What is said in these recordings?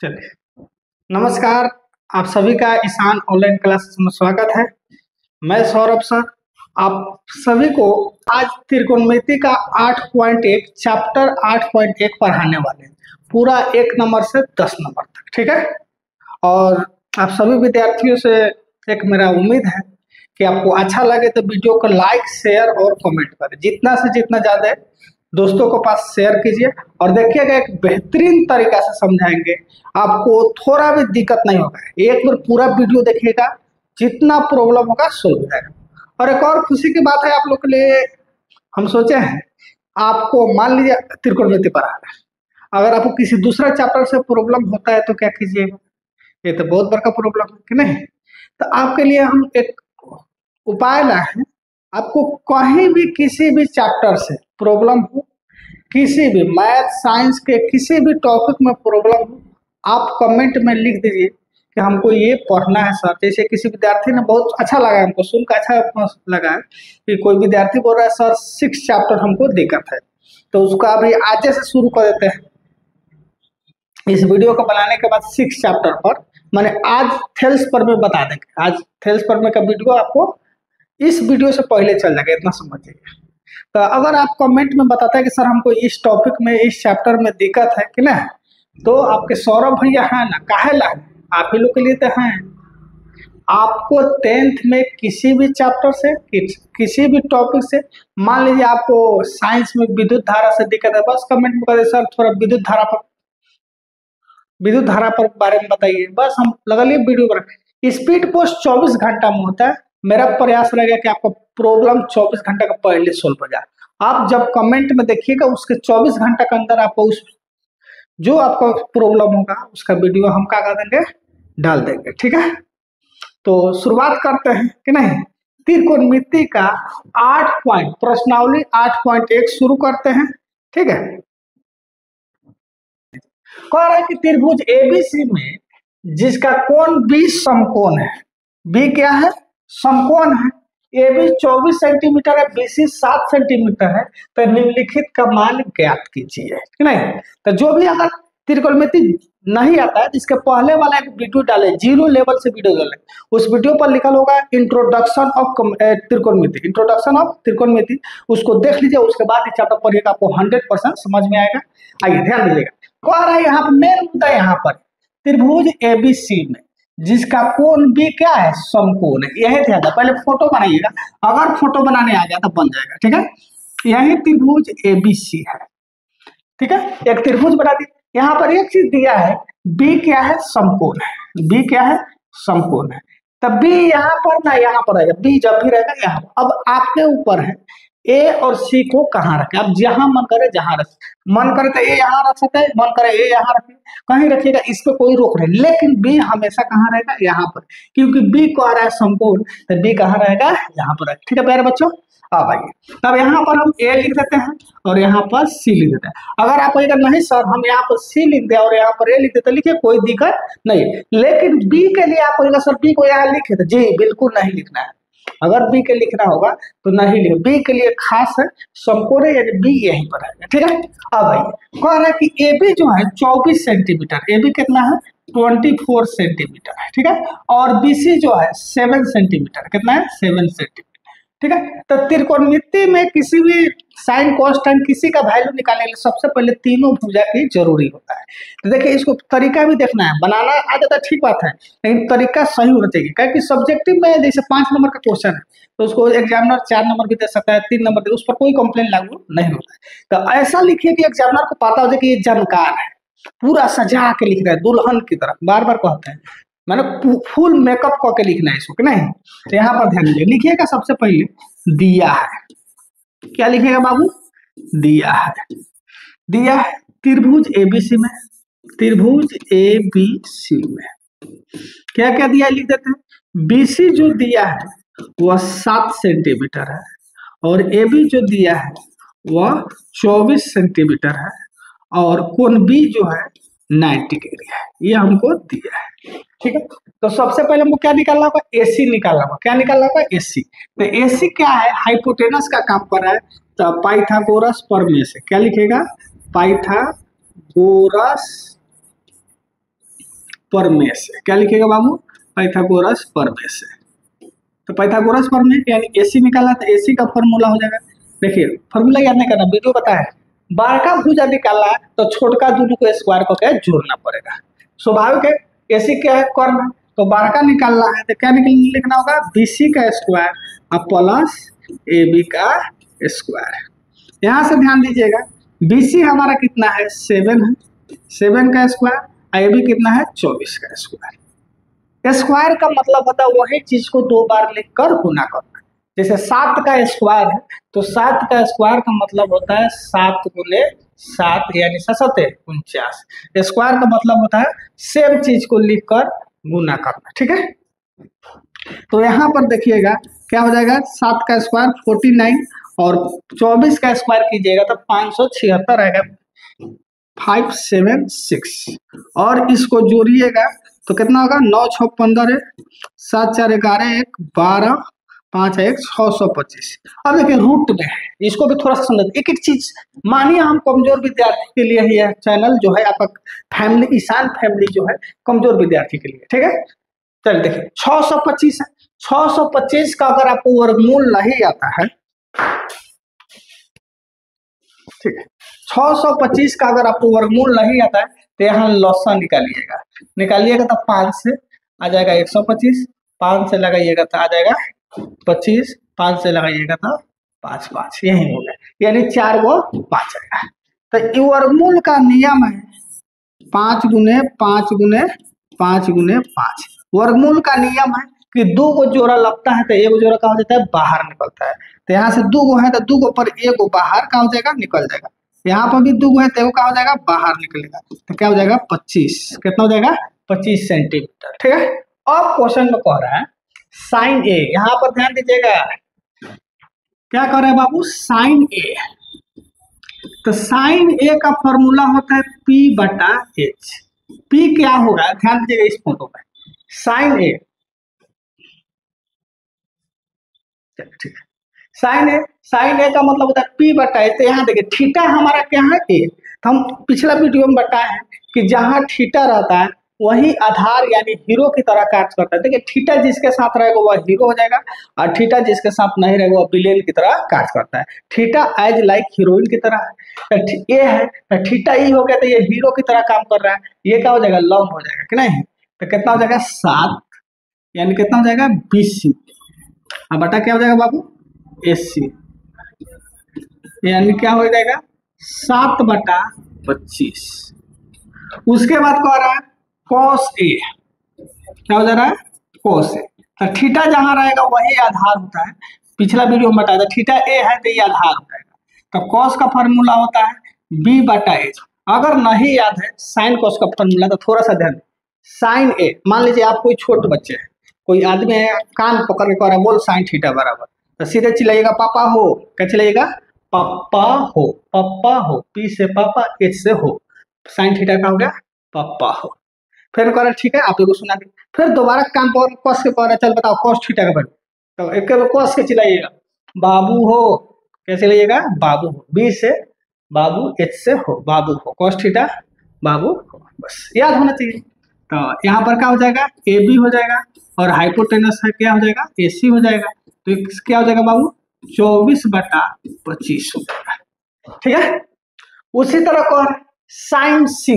चलिए, नमस्कार। आप सभी का ईशान ऑनलाइन क्लासेस में स्वागत है। मैं सौरभ सर आप सभी को आज त्रिकोणमिति का 8.1 चैप्टर 8.1 पढ़ाने वाले हैं, पूरा 1 नंबर से 10 नंबर तक। ठीक है, और आप सभी विद्यार्थियों से एक मेरा उम्मीद है कि आपको अच्छा लगे तो वीडियो को लाइक, शेयर और कमेंट करें। जितना से जितना ज़्यादा दोस्तों को पास शेयर कीजिए और देखिएगा, एक बेहतरीन तरीका से समझाएंगे, आपको थोड़ा भी दिक्कत नहीं होगा। एक बार पूरा वीडियो देखिएगा, जितना प्रॉब्लम होगा सोल्व हो जाएगा। और एक और खुशी की बात है आप लोग के लिए, हम सोचे हैं आपको, मान लीजिए त्रिकोणमिति पढ़ा है, अगर आपको किसी दूसरा चैप्टर से प्रॉब्लम होता है तो क्या कीजिएगा, ये तो बहुत बड़ा प्रॉब्लम है कि नहीं। तो आपके लिए हम एक उपाय लाए हैं, आपको कहीं भी किसी भी चैप्टर से प्रॉब्लम हो, किसी भी मैथ साइंस के किसी भी टॉपिक में प्रॉब्लम हो, आप कमेंट में लिख दीजिए कि हमको ये पढ़ना है सर। जैसे किसी विद्यार्थी ने, बहुत अच्छा लगा हमको सुनकर, अच्छा लगा कि कोई विद्यार्थी बोल रहा है सर 6 चैप्टर हमको दिक्कत है, तो उसका अभी आज से शुरू कर देते हैं। इस वीडियो को बनाने के बाद 6 चैप्टर पर मैंने आज थेल्स पर में बता देंगे। आज थेल्स पर में का वीडियो आपको इस वीडियो से पहले चल जाएगा, इतना समझिए। तो अगर आप कमेंट में बताते हैं कि सर हमको इस टॉपिक में, इस चैप्टर में दिक्कत है कि ना, तो आपके सौरभ भैया हैं ना, काहे ला, आप ही लोग के लिए तो हैं। आपको 10th में किसी भी चैप्टर से, किसी भी टॉपिक से, मान लीजिए आपको साइंस में विद्युत धारा से दिक्कत है, बस कमेंट में करें सर थोड़ा विद्युत धारा पर बारे में बताइए, बस हम लगा लिए वीडियो पर। स्पीड पोस्ट 24 घंटा में होता है। मेरा प्रयास रहेगा कि आपका प्रॉब्लम 24 घंटा का पहले सोल्व हो जाए। आप जब कमेंट में देखिएगा, उसके 24 घंटा के अंदर आपको उस जो आपका प्रॉब्लम होगा उसका वीडियो हम क्या कर देंगे, डाल देंगे। ठीक है, तो शुरुआत करते हैं कि नहीं। त्रिकोणमिति का 8 पॉइंट, प्रश्नावली 8.1 शुरू करते हैं। ठीक है, कह रहा है कि त्रिभुज एबीसी में जिसका कोण बी समकोण है, बी क्या है, समकोण है। ए बी 24 सेंटीमीटर है, बीसी 7 सेंटीमीटर है, तो निम्नलिखित का मान ज्ञात कीजिए। नहीं तो जो भी अगर त्रिकोणमिति नहीं आता है, इसके पहले वाला एक वीडियो डाले, 0 लेवल से वीडियो डाले, उस वीडियो पर लिखा होगा इंट्रोडक्शन ऑफ त्रिकोणमिति, इंट्रोडक्शन ऑफ त्रिकोणमिति, उसको देख लीजिए। उसके बाद ये चैप्टर पढ़िएगा, आपको 100% समझ में आएगा। आइए ध्यान दीजिएगा, कह रहा है यहाँ पर मेन मुद्दा, यहाँ पर त्रिभुज एबीसी में जिसका कोण भी क्या है, समकोण है। यही ध्यान है, पहले फोटो बनाइएगा, अगर फोटो बनाने आ गया तो बन जाएगा। ठीक है, यही त्रिभुज एबीसी है। ठीक है, एक त्रिभुज बना दी। यहाँ पर एक चीज दिया है, बी क्या है, समकोण है। बी क्या है, समकोण है। तब बी यहाँ पर ना यहाँ पर रहेगा, बी जब भी रहेगा यहाँ पर। अब आपके ऊपर है ए और सी को कहाँ रखें, आप जहां मन करे जहां रख, मन करे तो ए यहाँ रख सकते हैं, मन करे ए यहाँ रखें, कहीं रखिएगा, इस पे कोई रोक नहीं। लेकिन बी हमेशा कहाँ रहेगा, यहाँ पर, क्योंकि बी कह रहा है समकोण, तो बी कहाँ रहेगा, यहाँ पर। ठीक है प्यारे बच्चों, अब आइए, तब यहाँ पर हम ए लिख देते हैं और यहाँ पर सी लिख देते हैं। अगर आप कहेगा नहीं सर हम यहाँ पर सी लिख दे और यहाँ पर ए लिख देते, लिखिए, कोई दिक्कत नहीं। लेकिन बी के लिए आप कहेगा सर बी को यहाँ लिखे, तो जी बिल्कुल नहीं लिखना है। अगर बी के लिखना होगा तो नहीं लिखे, बी के लिए खास है, समकोण है, यानी बी यहीं पर आएगा। ठीक है, अब आइए, कह रहा है कि ए बी जो है 24 सेंटीमीटर, ए बी कितना है, 24 सेंटीमीटर है। ठीक है, और बी सी जो है 7 सेंटीमीटर, कितना है, 7 सेंटीमीटर। ठीक है, तो त्रिकोणमिति में किसी भी साइन कॉस टेन किसी का वैल्यू निकालने के लिए सबसे पहले तीनों भुजा की जरूरी होता है। तो देखिए, इसको तरीका भी देखना है, बनाना आ जाता है ठीक बात है, लेकिन तरीका सही होना चाहिए। क्योंकि सब्जेक्टिव में जैसे 5 नंबर का क्वेश्चन है, तो उसको एग्जामिनर 4 नंबर भी दे सकता है, 3 नंबर दे, उस पर कोई कंप्लेन लागू नहीं होता है। तो ऐसा लिखिए कि एग्जामिनर को पता हो जाए कि ये जानकार है, पूरा सजा के लिख रहा है, दुल्हन की तरह, बार बार कहते हैं, मैंने फुल मेकअप करके लिखना है इसको कि नहीं। तो यहाँ पर ध्यान दीजिए, लिखिएगा सबसे पहले दिया है, क्या लिखेगा बाबू, दिया है, दिया है त्रिभुज एबीसी में, त्रिभुज एबीसी में क्या क्या दिया है लिख देते हैं। बीसी जो दिया है वह 7 सेंटीमीटर है और एबी जो दिया है वह 24 सेंटीमीटर है और कोण बी जो है 90 डिग्री है, ये हमको दिया है। ठीक है, तो सबसे पहले हमको क्या निकालना होगा, एसी निकालना होगा। क्या निकालना होगा, एसी। तो एसी क्या है, हाइपोटेनस का काम कर रहा है, तो पाइथागोरस प्रमेय से क्या लिखेगा, पाइथागोरस प्रमेय से। क्या लिखेगा बाबू? पाइथागोरस प्रमेय से। तो पाइथागोरस प्रमेय यानी एसी निकाला, तो एसी का फॉर्मूला हो जाएगा, देखिए फॉर्मूला याद नहीं करना, वीडियो बताया बारका भुजा निकालना है तो छोटका दोनों को स्क्वायर को क्या जोड़ना पड़ेगा। स्वाभाविक है, एसी क्या है? कर्ण, तो बारका निकालना है तो क्या लिखना होगा? बीसी का स्क्वायर और प्लस एबी का स्क्वायर। यहाँ से ध्यान दीजिएगा, बीसी हमारा कितना है? 7 है, 7 का स्क्वायर, और एबी कितना है? 24 का स्क्वायर। स्क्वायर का मतलब होता है वही चीज को 2 बार लिखकर गुना करना। जैसे 7 का स्क्वायर है तो 7 का स्क्वायर का मतलब होता है 7 गुने 7 यानी 7 49। स्क्वायर का मतलब होता है सेम चीज को लिखकर गुना करना, ठीक है। तो यहाँ पर देखिएगा क्या हो जाएगा? 7 का स्क्वायर 49 और 24 का स्क्वायर कीजिएगा तो 576 आएगा, 576। और इसको जोड़िएगा तो कितना होगा? 9 6 15 7 4 11 1 12 5 1 625। अब देखिए रूट में है, इसको भी थोड़ा सा समझ, एक एक चीज मानिए हम कमजोर विद्यार्थी के लिए ही है चैनल जो है आपका फैमिली, ईशान फैमिली जो है कमजोर विद्यार्थी के लिए, ठीक है। चलिए देखिए 625 है, 625 का अगर आपको वर्गमूल नहीं आता है, ठीक है, 625 का अगर आपको वर्गमूल नहीं आता है तो यहाँ लॉसा निकालिएगा तो 5 से आ जाएगा 125, 5 से लगाइएगा तो आ जाएगा 25, 5 से लगाइएगा तो 5 5, यही हो गया, यानी 4 को 5 आएगा। तो वर्गमूल का नियम है 5 गुने 5 गुने 5 गुने 5। वर्गमूल का नियम है कि 2 को जोड़ा लगता है तो 1 जोड़ा का हो जाता है बाहर निकलता है। तो यहाँ से 2 है तो 2 पर 1 बाहर का हो जाएगा, निकल जाएगा। यहाँ पर भी 2 है तो 1 का हो जाएगा बाहर निकलेगा, तो क्या हो जाएगा? 25। कितना हो जाएगा? 25 सेंटीमीटर, ठीक है। अब क्वेश्चन में कह रहा है साइन ए, यहाँ पर ध्यान दीजिएगा क्या कर रहे हैं बाबू? साइन ए। तो साइन ए का फॉर्मूला होता है P/H। P क्या होगा? ध्यान दीजिएगा इस फोटो में, साइन ए, ठीक है, साइन ए का मतलब होता है P/H। तो यहाँ देखिए थीटा हमारा क्या है? ए। तो हम पिछला वीडियो में बताए हैं कि जहां थीटा रहता है वही आधार यानी हीरो की तरह कार्य करता है। देखिए थीटा जिसके साथ रहेगा वह हीरो हो जाएगा और थीटा जिसके साथ नहीं रहेगा वह विलेन की तरह कार्य करता है। थीटा एज लाइक हीरोइन की तरह है, ये है तो थीटा ई हो गया तो ये हीरो की तरह काम कर रहा है, ये क्या हो जाएगा? लंब हो जाएगा कि नहीं? तो कितना हो जाएगा? 7 यानी कितना हो जाएगा? BC। अब बटा क्या हो जाएगा बाबू? AC यानी क्या हो जाएगा? 7/25। उसके बाद कह रहा है cos A, क्या हो जा रहा है? cos A। तो थीटा जहां रहेगा वही आधार होता है, पिछला वीडियो में बताया था थीटा A है तो ये आधार हो जाएगा। तो cos का फॉर्मूला होता है B/H। अगर नहीं याद है साइन cos का फॉर्मूला तो थोड़ा सा ध्यान, साइन A, मान लीजिए आप कोई छोटे बच्चे हैं, कोई आदमी है कान पकड़ के कह रहा है बोल साइन थीटा बराबर, तो सीधे चिल्लाइएगा पापा हो। क्या चिल्लाइएगा? पापा हो, पापा हो, P से पापा, H से हो, साइन थीटा का हो गया पापा हो। फिर कह रहा ठीक है आप लोगों को सुना दी, फिर दोबारा कान पर कस के कह रहा चल बताओ cos थीटा का बराबर, तो एक कस के चिल्लाइएगा बाबू हो। क्या चिल्लाइएगा? बाबू हो, B से बाबू, H से हो बाबू हो, cos थीटा बाबू हो, बस याद होना चाहिए। तो यहाँ पर क्या हो जाएगा? AB हो जाएगा और हाइपोटेनस है क्या हो जाएगा? AC हो जाएगा। तो क्या हो जाएगा बाबू? 24/25 हो जाएगा, ठीक है। उसी तरह कौन? साइन C,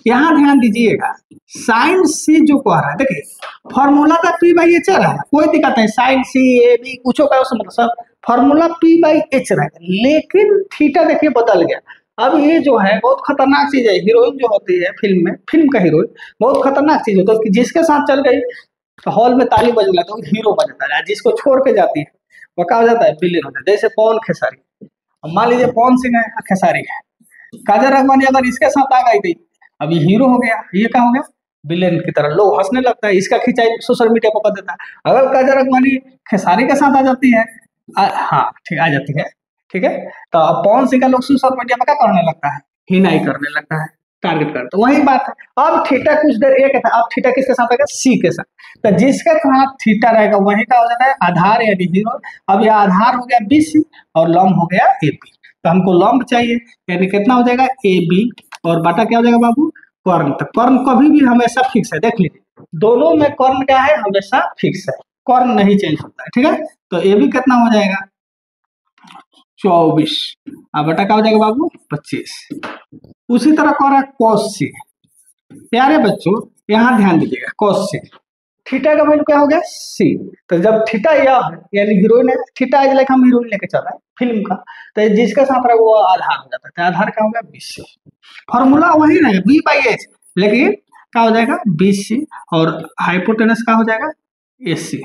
यहाँ ध्यान दीजिएगा साइन C जो कह रहा है, देखिए फॉर्मूला तो P/H रहा है, कोई दिक्कत नहीं, साइन C AB कुछ का मतलब फॉर्मूला P/H रहेगा, लेकिन थीटा देखिए बदल गया। अब ये जो है बहुत खतरनाक चीज है, हीरोइन जो होती है फिल्म में, फिल्म का हीरोइन बहुत खतरनाक चीज होता है, तो जिसके साथ चल गई तो हॉल में ताली बज रहा तो हीरो बन जाता है, जिसको छोड़ के जाती है वो क्या हो जाता है? विलेन होता है। जैसे पवन खेसारी, मान लीजिए पवन सिंह है, खेसारी है, काजल रघवानी अगर इसके साथ आ गई थी, अब ये हीरो हो गया, ये क्या हो गया? विलेन की तरह, लोग हंसने लगता है, इसका खिंचाई सोशल मीडिया पर कर देता है। अगर काजल रघवानी खेसारी के साथ आ जाती है, हाँ ठीक आ जाती है, ठीक है, तो पवन सिंह का लोग सोशल मीडिया पर क्या करने लगता है? हिनाई करने लगता है, टारगेट करता है। तो वही बात है, अब थीटा कुछ देर एक था, अब थीटा किसके साथ आएगा? C के साथ। तो जिसके साथ थीटा रहेगा वही का हो जाता है आधार यानी हीरो। अब यह आधार हो गया BC और लंब हो गया AB। तो हमको लंब चाहिए, यानी कितना हो जाएगा? AB और बटा क्या हो जाएगा बाबू? कर्ण, तो कर्ण कभी भी हमेशा फिक्स है, देख लीजिए दोनों में कर्ण क्या है, हमेशा फिक्स है, कर्ण नहीं चेंज होता है, ठीक है। तो ये भी कितना हो जाएगा 24, अब बेटा क्या हो जाएगा बाबू 25। उसी तरह कर रहा है cos c। प्यारे बच्चों यहाँ ध्यान दीजिएगा, cos c थीटा का वैल्यू क्या हो गया c। तो जब थीटा यह है यानी हीरोइन है, थीटा इज लाइक हम हीरोइन लेके चल रहे हैं फिल्म का, तो जिसके साथ रहा वो आधार हो जाता है, तो आधार क्या हो गया BC। फॉर्मूला वही रहेगा B/H, लेकिन क्या हो जाएगा BC और हाइपोटेनस का हो जाएगा AC,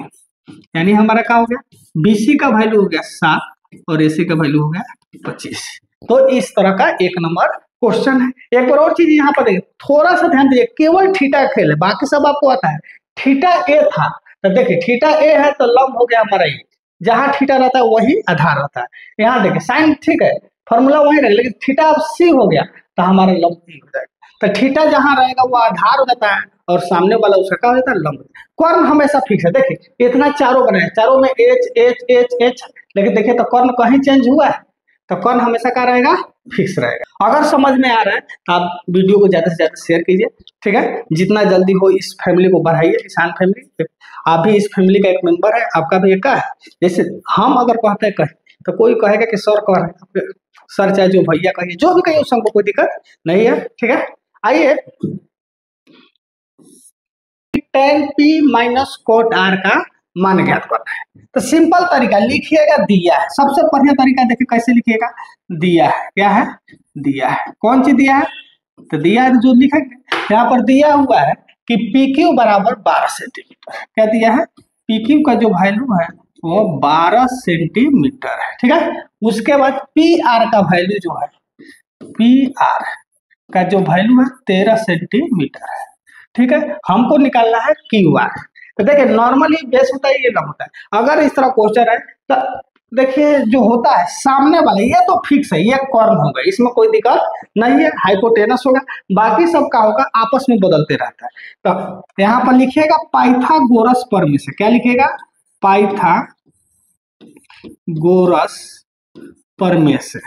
यानी हमारा क्या हो गया BC का वैल्यू हो गया 7 और AC का वैल्यू हो गया 25। तो इस तरह का एक नंबर क्वेश्चन है। एक बार और चीज यहाँ पर देखिए, थोड़ा सा ध्यान दीजिए, केवल थीटा का खेल है, बाकी सब आपको आता है। थीटा ए था तो देखिए थीटा ए है तो लंब हो गया हमारा ये, जहां थीटा रहता है वही आधार रहता है। यहाँ देखिए साइन ठीक है, फॉर्मूला वही रहेगा, लेकिन थीटा अब सी हो गया तो हमारा लंब ई हो जाएगा। तो थीटा जहां रहेगा वो आधार हो जाता है और सामने वाला उसका क्या हो जाता है लंब। कर्ण हमेशा फिक्स है, देखिए इतना चारों बनाए, चारों में एच एच एच एच, लेकिन देखिए तो कर्ण कहीं चेंज हुआ है, तो कर्ण हमेशा क्या रहेगा फिक्स रहेगा। अगर समझ में आ रहा है तो आप वीडियो को ज्यादा से ज्यादा शेयर कीजिए, ठीक है, जितना जल्दी हो इस फैमिली को बढ़ाइए, किसान फैमिली। आप भी इस फैमिली का एक मेंबर है, आपका भी एक है। जैसे हम अगर कहते हैं कहीं तो कोई कहेगा कि सर कह रहे हैं, सर चाहे जो भैया कहिए, जो भी कहिए उसको कोई दिक्कत नहीं है, ठीक है। आइए tan p minus cot r का मान ज्ञात करना है। तो सिंपल तरीका लिखिएगा, दिया है, सबसे बढ़िया तरीका देखिए कैसे लिखिएगा, दिया है, क्या है दिया है, कौन सी दिया है, तो दिया है जो लिखेंगे, यहाँ पर दिया हुआ है कि PQ बराबर 12 सेंटीमीटर, क्या दिया है PQ का जो वैल्यू है वो 12 सेंटीमीटर है, ठीक है। उसके बाद PR का वैल्यू जो है, PR का जो वैल्यू है 13 सेंटीमीटर है, ठीक है। हमको निकालना है QR। तो देखिए नॉर्मली बेस होता है ये ना होता है, अगर इस तरह क्वेश्चन है तो देखिए जो होता है सामने वाला ये तो फिक्स है, ये कर्ण होगा, इसमें कोई दिक्कत नहीं है, हाइपोटेनस होगा, बाकी सब का होगा आपस में बदलते रहता है। तो यहाँ पर लिखिएगा पाइथागोरस प्रमेय से, क्या लिखिएगा पाइथागोरस प्रमेय से,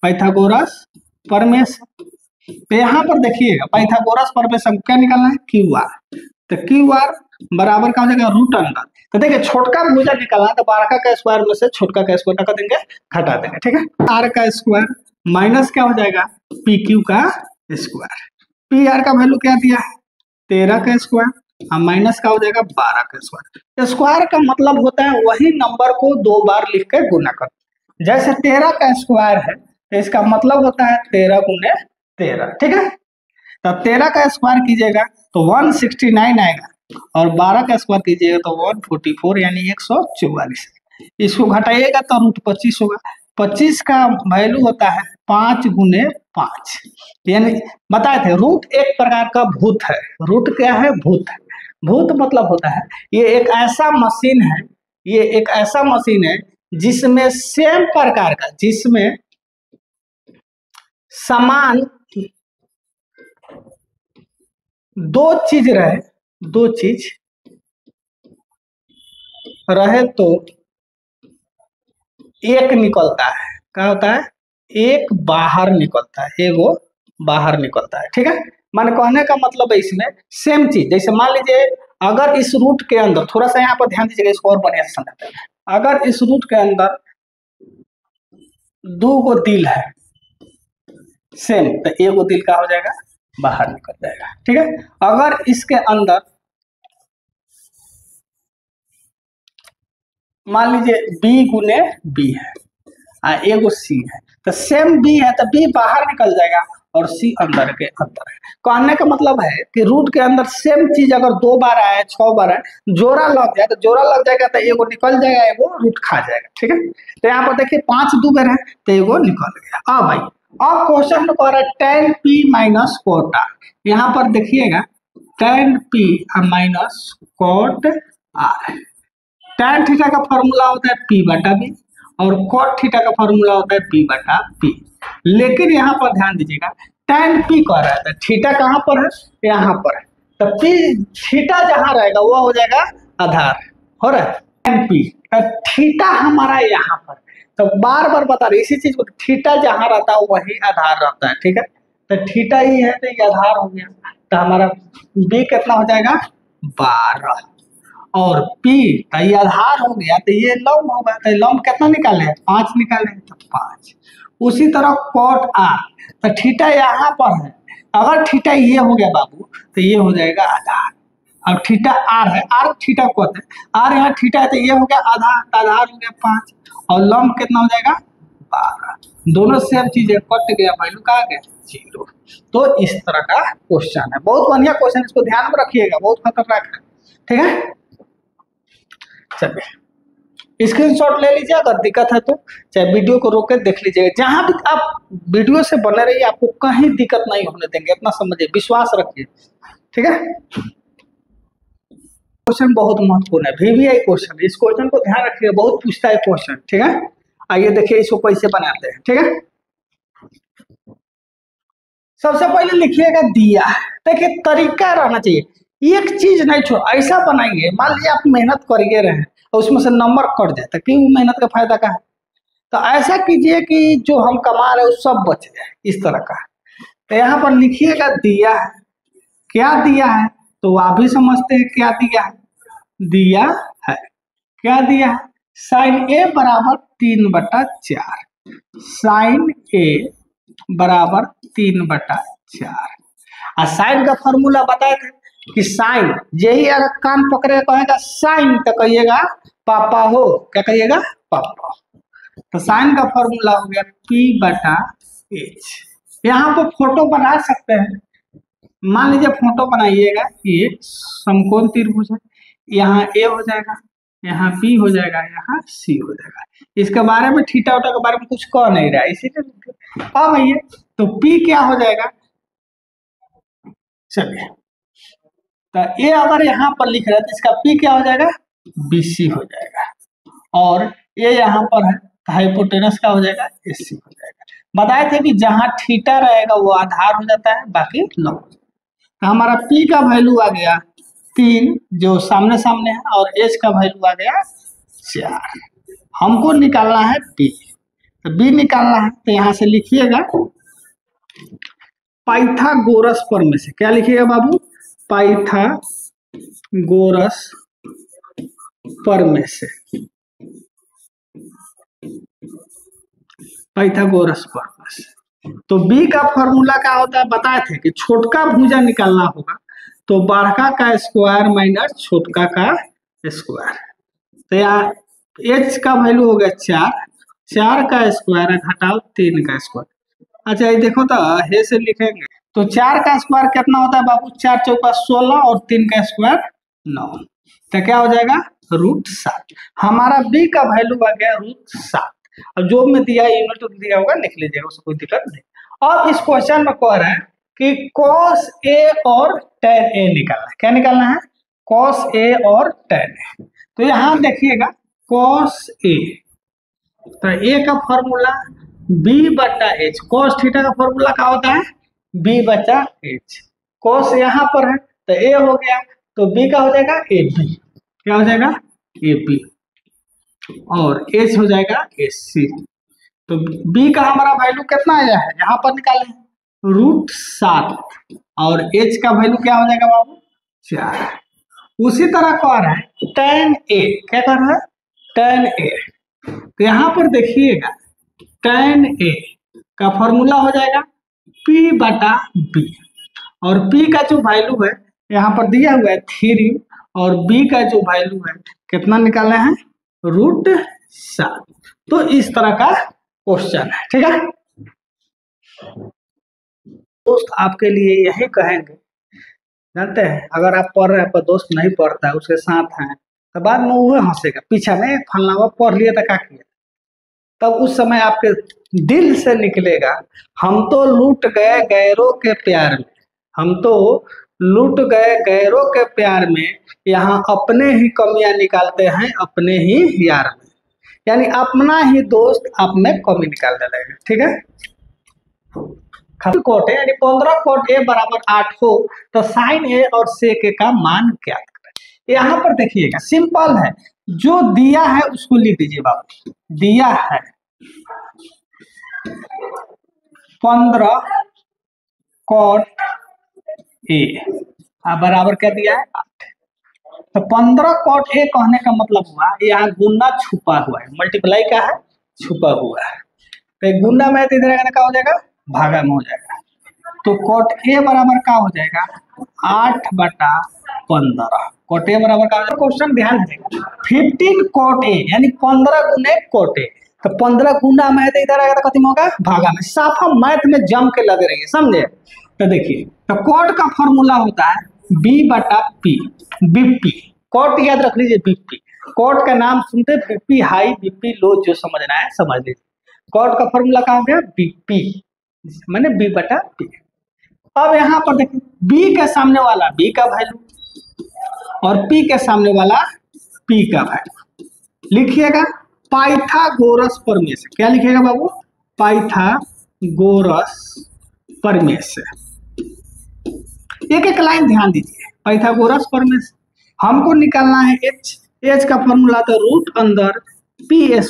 पाइथागोरस प्रमेय से। तो यहाँ पर देखिएगा पाइथागोरस प्रमेय से क्या निकालना है QR, तो QR बराबर क्या हो जाएगा रूट अंडर। तो देखिए छोटका भुजा निकालना है तो 12 का स्क्वायर में से छोटका का स्क्वायर कर देंगे, घटा देंगे, ठीक है। R का स्क्वायर माइनस क्या हो जाएगा PQ का स्क्वायर, PR का वैल्यू क्या दिया है 13 का स्क्वायर और माइनस का हो जाएगा 12 का स्क्वायर। स्क्वायर का मतलब होता है वही नंबर को 2 बार लिख के गुना कर, जैसे 13 का स्क्वायर है तो इसका मतलब होता है 13 गुने 13, ठीक है। तो 13 का स्क्वायर कीजिएगा तो 169 आएगा और 12 का स्क्वायर कीजिएगा तो 144 यानी 144। इसको घटाइएगा तो रूट 25 होगा, 25 का वैल्यू होता है 5 गुने 5, यानी बताए थे रूट एक प्रकार का भूत है। रूट क्या है भूत है, भूत मतलब होता है ये एक ऐसा मशीन है, ये एक ऐसा मशीन है जिसमें सेम प्रकार का, जिसमें समान दो चीज रहे तो एक निकलता है, क्या होता है एक बाहर निकलता है, एगो बाहर निकलता है, ठीक है। मान कहने का मतलब है इसमें सेम चीज, जैसे मान लीजिए अगर इस रूट के अंदर, थोड़ा सा यहाँ पर ध्यान दीजिएगा, इसको और बढ़िया से समझते हैं। अगर इस रूट के अंदर 2 गो दिल है सेम, तो एगो दिल का हो जाएगा बाहर निकल जाएगा, ठीक है। अगर इसके अंदर मान लीजिए B गुने B है, एगो C है, तो सेम B है तो B बाहर निकल जाएगा और C अंदर के अंदर है। कहने का मतलब है कि रूट के अंदर सेम चीज अगर 2 बार आए 6 बार आए, जोड़ा लग जाए तो जोड़ा लग जाएगा तो एगो निकल जाएगा, एगो रूट खा जाएगा, ठीक है। तो यहाँ पर देखिए 5 2 बार है तो एगो निकल गया। अब भाई अब क्वेश्चन कह रहा है tan p minus cot r, यहाँ पर देखिएगा tan p minus cot r। tan theta का फॉर्मूला होता है P/B और cot थीटा का फॉर्मूला होता है P/P। लेकिन यहाँ पर ध्यान दीजिएगा tan p कह रहा है, थीटा कहाँ पर है यहाँ पर है, तो P थीटा जहाँ रहेगा वो हो जाएगा आधार, हो रहा है tan p, थीटा हमारा यहाँ पर, तो बार बार बता रहे इसी चीज को, थीटा जहां रहता है वही आधार रहता है, ठीक है। तो थीटा ई है तो ये आधार हो गया, तो हमारा बी कितना हो जाएगा 12, और पी तो ये आधार हो गया, तो ये लंब होगा, तो लंब कितना निकाले 5 निकाले तो 5। उसी तरह कॉट आर, तो थीटा यहाँ पर है, अगर थीटा ये हो गया बाबू तो ये हो जाएगा आधार, अब थीटा आर है, आर थीटा कॉट है, आर यहाँ थीटा है तो ये हो गया आधार, आधार हो गया 5, और लंब कितना हो जाएगा 12, दोनों सेम चीज है, कट गया, वैल्यू कहाँ गया 0। तो इस तरह का क्वेश्चन है, बहुत बढ़िया क्वेश्चन, इसको ध्यान में रखिएगा, बहुत खतरनाक है, ठीक है। चलिए स्क्रीनशॉट ले लीजिए, अगर दिक्कत है तो चाहे वीडियो को रोक के देख लीजिएगा, जहां भी आप वीडियो से बने रहिए, आपको कहीं दिक्कत नहीं होने देंगे, इतना समझिए, विश्वास रखिए, ठीक है। क्वेश्चन बहुत महत्वपूर्ण है, VVI क्वेश्चन, इस क्वेश्चन को ध्यान रखिएगा, बहुत पूछता है क्वेश्चन, ठीक है। आइए देखिए इसको कैसे बनाते हैं, ठीक है। सबसे पहले लिखिएगा दिया, देखिए तरीका रहना चाहिए, एक चीज नहीं छोड़, ऐसा बनाइए, मान लीजिए आप मेहनत करिए रहे और उसमें से नंबर कट जाए तो क्यों मेहनत का फायदा का है, तो ऐसा कीजिए कि जो हम कमा रहे हैं वो सब बच जाए, इस तरह का। तो यहाँ पर लिखिएगा दिया है, क्या दिया है तो आप भी समझते हैं क्या दिया है, दिया है क्या दिया है, साइन ए बराबर 3/4, साइन ए बराबर 3/4, और साइन का फॉर्मूला बताए थे कि साइन, यही अगर कान पकड़े कहेगा साइन तो कहिएगा पापा हो, क्या कहिएगा पापा, तो साइन का फॉर्मूला हो गया P/H। यहाँ पर फोटो बना सकते हैं, मान लीजिए फोटो बनाइएगा, ये समकोण त्रिभुज है, यहाँ ए हो जाएगा, यहाँ बी हो जाएगा, यहाँ सी हो जाएगा, इसके बारे में थीटा उटा के बारे में कुछ कह नहीं रहा है, इसीलिए हाँ भैया, तो पी क्या हो जाएगा, चलिए तो ए अगर यहाँ पर लिख रहे हैं तो इसका पी क्या हो जाएगा BC हो जाएगा, और ए यहाँ पर है तो हाइपोटेनस का हो जाएगा AC हो जाएगा। बताए थे कि जहाँ थीटा रहेगा वो आधार हो जाता है, बाकी लंब। तो हमारा P का वैल्यू आ गया 3 जो सामने सामने है, और H का वैल्यू आ गया 4, हमको निकालना है B, तो B निकालना है तो यहाँ से लिखिएगा पाइथागोरस प्रमेय से, क्या लिखिएगा बाबू, पाइथागोरस प्रमेय से, पाइथागोरस प्रमेय से। तो B का फॉर्मूला क्या होता है बताए थे कि छोटका भुजा निकालना होगा तो बड़का का स्क्वायर माइनस छोटका का स्क्वायर, तो यहाँ H का वैल्यू हो गया 4, 4 का स्क्वायर घटाओ 3 का स्क्वायर, अच्छा ये देखो तो हे से लिखेंगे तो 4 का स्क्वायर कितना होता है बाबू, 4 चौका 16 और 3 का स्क्वायर 9, तो क्या हो जाएगा √7। हमारा B का वैल्यू आ गया √7। अब जो में दिया यूनिट दिया होगा लिख लीजिएगा, उसको कोई दिक्कत नहीं। और इस क्वेश्चन में कह रहा है कि cos A और tan A निकालना है, क्या निकालना है cos A और tan A। तो यहाँ देखिएगा cos A, तो A का फॉर्मूला B/H, cos थीटा का फॉर्मूला क्या होता है B/H, cos यहाँ पर है तो A हो गया, तो B का हो जाएगा AB, क्या हो जाएगा AB, और H हो जाएगा AC। तो B का हमारा वैल्यू कितना आया है यहाँ पर निकाले √7, और H का वैल्यू क्या हो जाएगा बाबू 4। उसी तरह कह रहा है tan A, क्या कर रहा है tan A, तो यहाँ पर देखिएगा tan A का फॉर्मूला हो जाएगा P/B, और P का जो वैल्यू है यहाँ पर दिया हुआ है 3, और B का जो वैल्यू है कितना निकालना है √7। तो इस तरह का क्वेश्चन है, ठीक है दोस्त। आपके लिए यही कहेंगे, जानते हैं अगर आप पढ़ रहे हैं पर दोस्त नहीं पढ़ता है उसके साथ हैं तो बाद में वो हंसेगा पीछा में, फलना पढ़ लिया तो क्या किया, तब उस समय आपके दिल से निकलेगा हम तो लूट गए गैरों के प्यार में, हम तो लूट गए गैरों के प्यार में, यहाँ अपने ही कमियां निकालते हैं अपने ही यार में, यानी अपना ही दोस्त आप में कमी निकालने लगेगा, ठीक है। कोट है यानी 15 कोट A बराबर 8 हो तो साइन A और सेक A का मान क्या करें। यहाँ पर देखिएगा सिंपल है, जो दिया है उसको लिख दीजिए बाबू, दिया है 15 कॉट ए बराबर क्या दिया है 8। तो 15 कॉट ए कहने का मतलब हुआ यहाँ गुना छुपा हुआ है, मल्टीप्लाई का है छुपा हुआ है। तो गुना में तो इधर क्या हो जाएगा भागा में हो जाएगा। तो कॉट ए बराबर क्या हो जाएगा 8/15। कॉट ए बराबर का क्वेश्चन ध्यान देगा 15 कॉट ए यानी 15 गुने कॉट ए। तो 15 गुना में तो इधर आएगा तो कथी में होगा भागा में। साफ हम मैथ में जम के लगे रहिए समझे। तो देखिए तो कॉट का फॉर्मूला होता है B/P। बीपी कॉट याद रख लीजिए बीपी। कॉट का नाम सुनते बीपी हाई बीपी लो जो समझना है समझ लीजिए। कॉट का फॉर्मूला क्या हो गया बीपी माने B/P। अब यहाँ पर देखिए बी के सामने वाला बी का वैल्यू और पी के सामने वाला पी का वैल्यू लिखिएगा पाइथागोरस प्रमेय से। क्या लिखिएगा बाबू पाइथागोरस प्रमेय से। एक एक लाइन ध्यान दीजिए। पाइथागोरस प्रमेय से हमको निकालना है एच। एच का फॉर्मूला तो रूट अंदर p²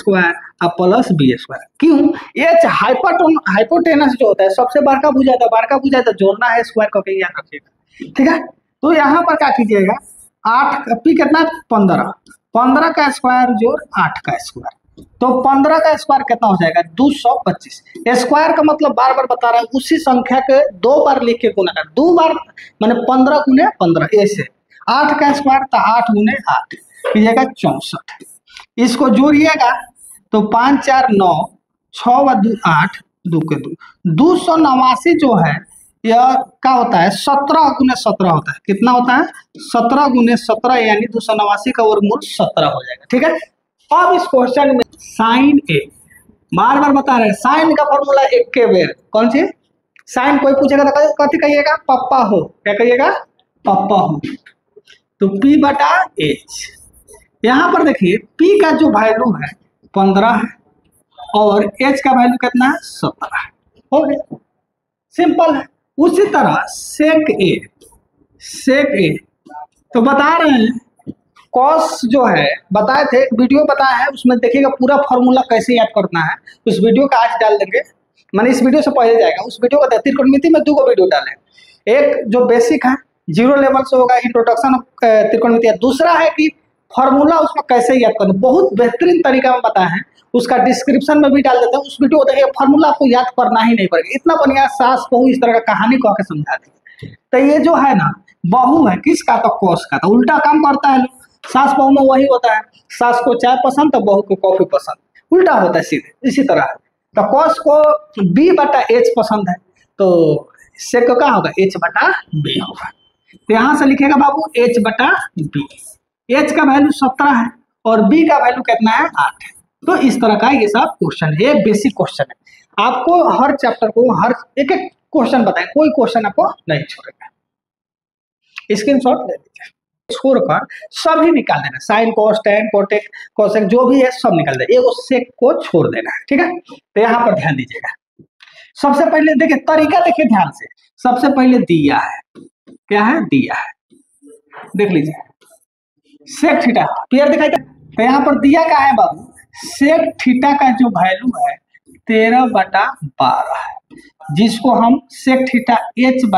प्लस b²। क्यों एच हाइपोटेनस जो होता है सबसे बड़का भुजा था जोड़ना है स्क्वायर करके याद रखिएगा ठीक है। तो यहाँ पर क्या कीजिएगा 8 पी कितना 15 का स्क्वायर जोड़ 8 का स्क्वायर। तो 15 का स्क्वायर कितना हो जाएगा 225। स्क्वायर का मतलब बार बार बता रहा है उसी संख्या के 2 बार लिख के गुना कर 2 बार माने 15 गुने 15 ऐसे 8 का स्क्वायर तो 8 गुने 8 कीजिएगा 64। इसको जोड़िएगा तो 5 4 9 6 व 2 8 2 के 2 289 जो है यह क्या होता है 17 गुने 17 होता है। कितना होता है 17 गुने 17 यानी 289 का वर्गमूल 17 हो जाएगा ठीक है। अब इस क्वेश्चन में साइन ए बार बार बता रहे हैं साइन का फॉर्मूला एक के बेर कौन सी साइन कोई पूछेगा तो कथी कहिएगा पप्पा हो। क्या कहिएगा पप्पा हो। तो P/H यहाँ पर देखिए P का जो वैल्यू है 15 है और H का वैल्यू कितना है 17 है। हो गया सिंपल है। उसी तरह सेक ए तो बता रहे हैं कॉस जो है बताए थे वीडियो बताया है उसमें देखिएगा पूरा फॉर्मूला कैसे याद करना है। उस वीडियो का आज डाल देंगे मैंने इस वीडियो से पहले जाएगा उस वीडियो का त्रिकोणमिति में 2 वीडियो डाले। एक जो बेसिक है 0 लेवल से होगा इंट्रोडक्शन ऑफ त्रिकोणमिति। दूसरा है कि फॉर्मूला उसमें कैसे याद करना बहुत बेहतरीन तरीका में बताया है उसका डिस्क्रिप्शन में भी डाल देते हैं। उस वीडियो को देखिए फॉर्मूला आपको याद करना ही नहीं पड़ेगा। इतना बढ़िया सास बहू इस तरह का कहानी कह के समझा देंगे। तो ये जो है ना बहू है किसका तो कॉस का। तो उल्टा काम करता है सास बहू में वही होता है सास को चाय पसंद तो बहू को कॉफी पसंद उल्टा होता है सीधे इसी तरह। तो कॉस को B/H पसंद है तो सेक का होगा H/B होगा। तो यहाँ से लिखेगा बाबू H/B। H का वैल्यू 17 है और B का वैल्यू कितना है 8 है। तो इस तरह का ये सब क्वेश्चन है बेसिक क्वेश्चन है। आपको हर चैप्टर को हर एक क्वेश्चन बताए कोई क्वेश्चन आपको नहीं छोड़ेगा। स्क्रीनशॉट ले लीजिए छोड़कर सभी निकाल देना sine cos tan Kotak cosec जो भी है सब निकाल देना एक सेक को छोड़ देना है ठीक है। तो यहाँ पर ध्यान दीजिएगा सबसे पहले देखिए तरीका देखिए ध्यान से। सबसे पहले दिया है क्या है दिया है देख लीजिए सेक थीटा क्लियर दिखाई दे। तो यहाँ पर दिया क्या है बाबू सेक थीटा का जो वैल्यू है 13/12 है जिसको हम सेक थीटा H/B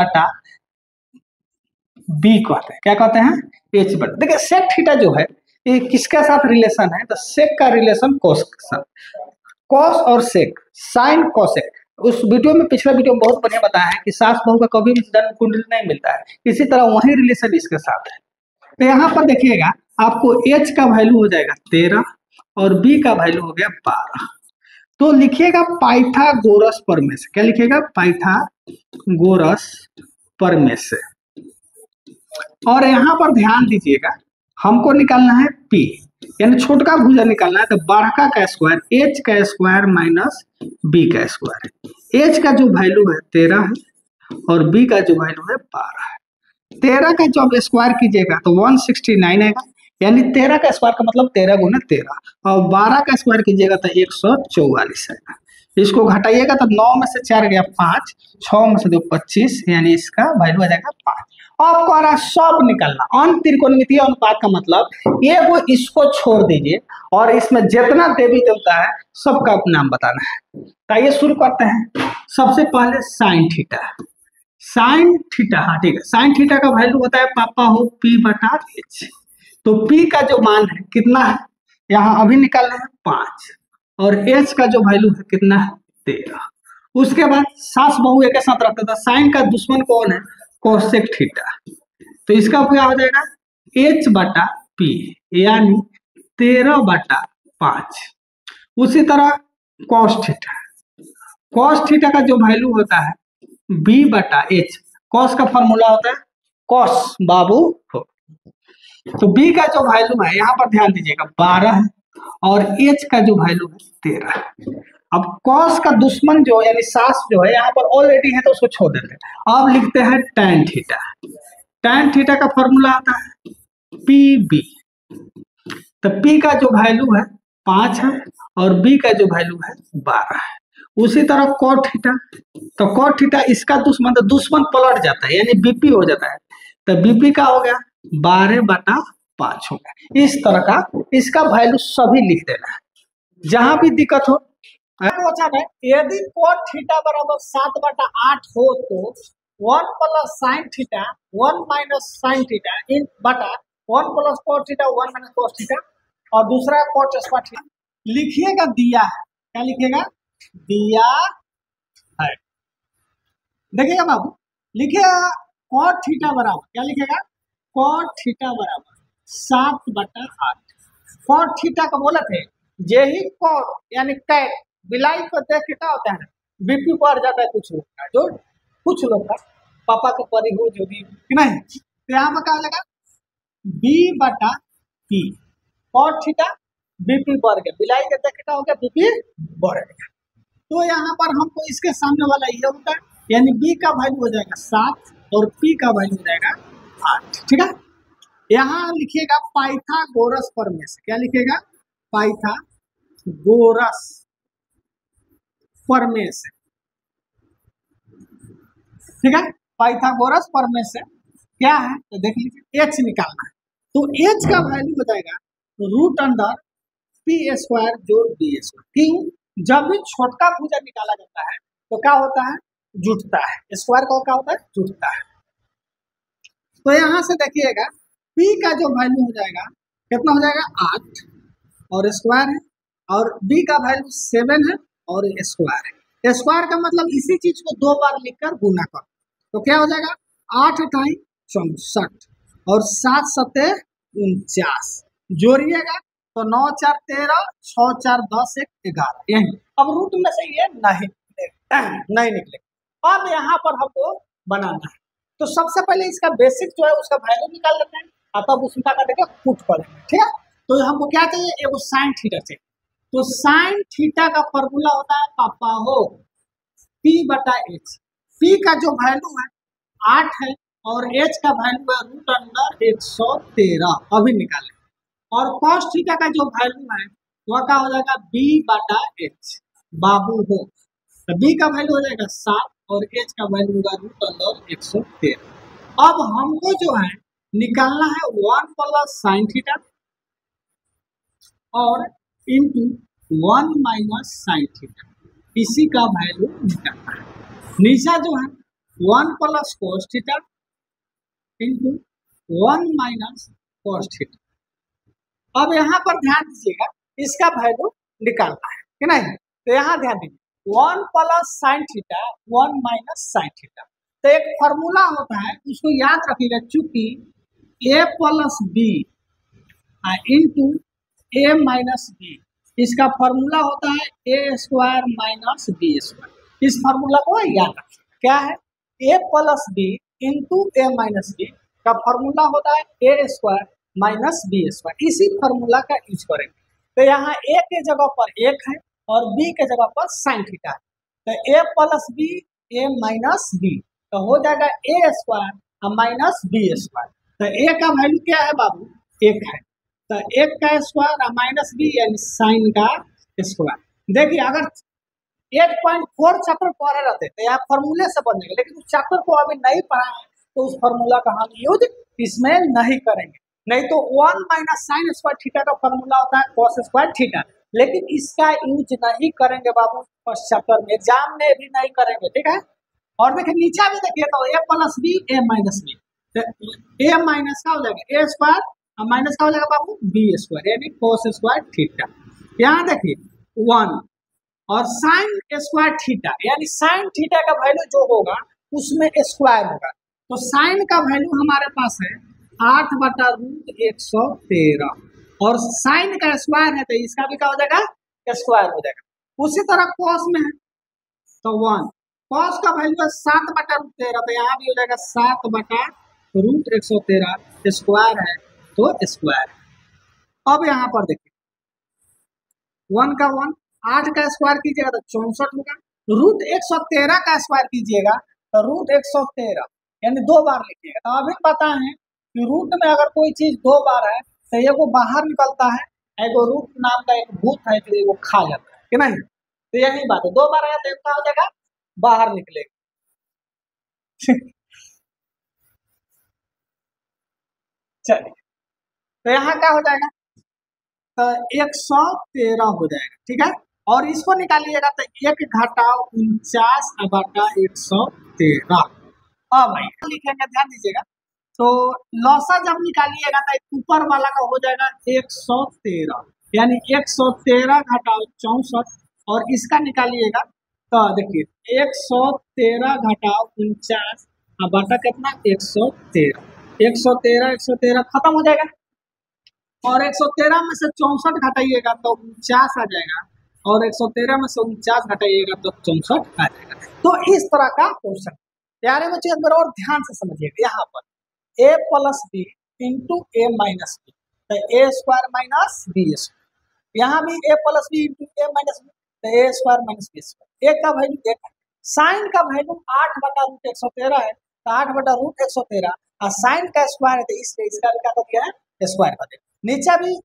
कहते हैं। क्या कहते हैं H/। देखिए सेक थीटा जो है ये किसके साथ रिलेशन है तो सेक का रिलेशन कॉस के साथ। कॉस और सेक साइन कोसेक उस वीडियो में पिछला वीडियो में बहुत बढ़िया बताया है कि सास बहू का कभी भी जन्म कुंडली नहीं मिलता है। इसी तरह वही रिलेशन इसके साथ है। तो यहाँ पर देखिएगा आपको H का वैल्यू हो जाएगा 13 और B का वैल्यू हो गया 12। तो लिखिएगा पाइथागोरस प्रमेय से। क्या लिखिएगा पाइथागोरस प्रमेय से। और यहाँ पर ध्यान दीजिएगा हमको निकालना है P यानी छोटका भुजा निकालना है। तो बड़का का स्क्वायर H का स्क्वायर माइनस B का स्क्वायर। H का जो वैल्यू है 13 है और B का जो वैल्यू है 12 है। 13 का जब स्क्वायर कीजिएगा तो 169 आएगा यानी 13 का स्क्वायर का मतलब 13 गुना 13 और 12 का स्क्वायर कीजिएगा तो 144 आएगा। इसको घटाइएगा तो 9 में से 4 गया 5 6 में से 2 25 यानी इसका वैल्यू आ जाएगा 5। अब कह रहा है सब निकालना अन त्रिकोणमितीय अनुपात का मतलब ये वो इसको छोड़ दीजिए और इसमें जितना देवी देवता है सबका नाम बताना है। तो ये शुरू करते हैं। सबसे पहले साइन थीटा साइन थीटा, हाँ ठीक है, साइन थीटा का वैल्यू होता है पापा हो पी बटा एच। तो पी का जो मान है कितना है, यहाँ अभी निकालना है 5, और एच का जो वैल्यू है कितना है 13। उसके बाद सास बहु एक साथ रखता था, साइन का दुश्मन कौन है, कोसेक थीटा। तो इसका क्या हो जाएगा एच बटा पी, यानी 13/5। उसी तरह कॉस थीटा, कॉस थीटा का जो वैल्यू होता है बी बटा एच। कॉस का फॉर्मूला होता है कॉस बाबू हो। तो बी का जो वैल्यू है यहाँ पर ध्यान दीजिएगा 12 है, और एच का जो वैल्यू है 13 है। अब कॉस का दुश्मन जो यानी सास जो है यहाँ पर ऑलरेडी है तो उसको छोड़ देते हैं। अब लिखते हैं tan थीटा। tan थीटा का फॉर्मूला आता है पी बी। तो पी का जो वैल्यू है 5 है, और बी का जो वैल्यू है 12 है। उसी तरह cot थीटा, तो cot थीटा इसका दुश्मन, तो दुश्मन पलट जाता है यानी बीपी हो जाता है। तो बीपी का हो गया 12/5 हो गया। इस तरह का इसका वैल्यू सभी लिख देना है, जहां भी दिक्कत हो। क्वेश्चन है, यदि cot थीटा बराबर 7/8 हो तो 1 plus sine theta 1 minus sine theta इन बटा 1 plus cot theta 1 minus cos theta, और दूसरा cot स्क्वायर थीटा लिखिएगा, दिया है। क्या लिखिएगा, दिया है। देखिएगा बाबू, लिखिएगा cot थीटा बराबर, क्या लिखिएगा, cot थीटा बराबर 7/8। cot थीटा को बोला थे यही cot यानी कैट बिलाई को देख के क्या होता है बीपी बढ़ जाता है कुछ लोग का, जो कुछ लोग का पापा के परी हो जो भी नहीं। तो यहाँ पर क्या हो जाएगा बी बटा पी, cot थीटा बीपी बढ़ गया, बिलाई के देख के क्या हो गया बीपी बढ़ गया। तो यहाँ पर हमको इसके सामने वाला ये होता है, यानी बी का वैल्यू हो जाएगा 7 और पी का वैल्यू हो जाएगा 8। ठीक है, यहाँ लिखिएगा पाइथागोरस प्रमेय से। क्या लिखिएगा, पाइथागोरस प्रमेय से। ठीक है, पाइथागोरस प्रमेय से क्या है तो देख लीजिए, एच निकालना है। तो एच का वैल्यू हो जाएगा √अंडर पी स्क्वायर जोड़ बी स्क्वायर। क्यों, जब भी छोटका भुजा निकाला जाता है तो क्या होता है, जुटता है, स्क्वायर का क्या होता है, जुटता है। तो यहाँ से देखिएगा पी का जो वैल्यू हो जाएगा कितना हो जाएगा 8 और स्क्वायर है, और बी का वैल्यू 7 है और स्क्वायर है। स्क्वायर का मतलब इसी चीज को 2 बार लिखकर गुना कर, तो क्या हो जाएगा 8 × 64 और 7 × 7 49, जोड़िएगा तो 9 × 4 13, 6 × 4 10, 1 11। यही अब रूट में से ये नहीं निकले। अब यहाँ पर हमको बनाना है, तो सबसे पहले इसका बेसिक जो है उसका वैल्यू निकाल लेते हैं, और तब उसका का देखें पुट करेंगे। ठीक है, तो हमको क्या चाहिए, एगो साइन थीटा चाहिए। तो साइन थीटा का फॉर्मूला होता है पापा हो पी बटा एच। पी का जो वैल्यू है 8 है और एच का वैल्यू है √113, अभी निकालें। और cos थीटा का जो वैल्यू है वह क्या हो जाएगा बी बटा एच, बाबू हो। तो बी का वैल्यू हो जाएगा 7 और एच का वैल्यू होगा √113। अब हमको जो है निकालना है 1 प्लस साइन थीटा और इंटू 1 माइनस साइन थीटा, इसी का वैल्यू निकालना है। नीचा जो है 1 plus cos theta into 1 minus cos theta. अब यहाँ पर ध्यान दीजिएगा, इसका वैल्यू निकालना है कि नहीं। तो यहाँ ध्यान दीजिए 1 plus sine theta 1 minus sine theta, तो एक फॉर्मूला होता है उसको याद रखिएगा, चूंकि a plus B into a minus B, इसका फॉर्मूला होता है a square minus B square. इस फॉर्मूला को याद रखिएगा, क्या है a plus B into a minus B का फॉर्मूला होता है a square minus B square. इसी फॉर्मूला का यूज करेंगे। तो यहाँ a के जगह पर 1 है और b के जगह पर साइन थीटा है, तो a plus B a minus B, तो हो जाएगा a square minus B square. तो a का वैल्यू क्या है बाबू 1 है, तो 1 का स्क्वायर माइनस बी यानी साइन का स्क्वायर। देखिए अगर 8.4 चैप्टर पढ़े रहते तो यहाँ फॉर्मूले से बनेगा, लेकिन उस चैप्टर को अभी नहीं पढ़ा है तो उस फॉर्मूला का हम यूज इसमें नहीं करेंगे। नहीं तो 1 माइनस साइन स्क्वायर थीटा का फॉर्मूला होता है cos स्क्वायर थीटा, लेकिन इसका यूज नहीं करेंगे बाबू फर्स्ट चैप्टर में, एग्जाम में भी नहीं करेंगे। ठीक है, और देखिए नीचे भी देखिए तो ए प्लस बी ए माइनस बी, तो ए माइनस का हो जाएगा ए स्क्वायर और माइनस का हो जाएगा बाबू बी स्क्वायर यानी कोस स्क्वायर थीटा। यहाँ देखिए 1 और साइन स्क्वायर थीटा यानी साइन थीटा का वैल्यू जो होगा उसमें स्क्वायर होगा, तो साइन का वैल्यू हमारे पास है 8/√113 और साइन का स्क्वायर है तो इसका भी क्या हो जाएगा स्क्वायर हो जाएगा। उसी तरह कॉस में है तो 1 कॉस का वैल्यू है 7/√13 तो यहाँ भी हो जाएगा 7/√113 स्क्वायर है तो स्क्वायर। अब यहाँ पर देखिए 1 का 1 8 का स्क्वायर कीजिएगा तो 64 होगा, √113 का स्क्वायर कीजिएगा तो √113 यानी 2 बार लिखिएगा। तो अभी पता है कि रूट में अगर कोई चीज 2 बार है तो ये को बाहर निकलता है, एगो रूट नाम का एक भूत है तो वो खा जाता है कि नहीं, तो यही बात है 2 बार आया तो क्या हो जाएगा बाहर निकलेगा। चलिए तो यहाँ क्या हो जाएगा तो 113 हो जाएगा, ठीक है। और इसको निकालिएगा तो 1 घटाओ 49/113। अब भाई लिखेंगे ध्यान दीजिएगा, तो लौसा जब निकालिएगा तो ऊपर वाला का हो जाएगा 113 यानी 113 घटाओ 64 और इसका निकालिएगा तो देखिए 113 घटाओ 49 बटा कितना 113 113 खत्म हो जाएगा और 113 में से 64 घटाइएगा तो 49 आ जाएगा और 113 में से 49 घटाइएगा तो 64 आ जाएगा। तो इस तरह का क्वेश्चन प्यारे बच्चे एक बार और ध्यान से समझिएगा, यहाँ पर a plus B into A minus B तो A square minus B square, यहाँ भी a plus B into A minus B तो A square minus B square. A का वैल्यू एक है, साइन का वैल्यू 8/√113 है तो 8/√113 और साइन का स्क्वायर है तो इसलिए इसका भी क्या कर दिया है स्क्वायर कर दिया। नीचे भी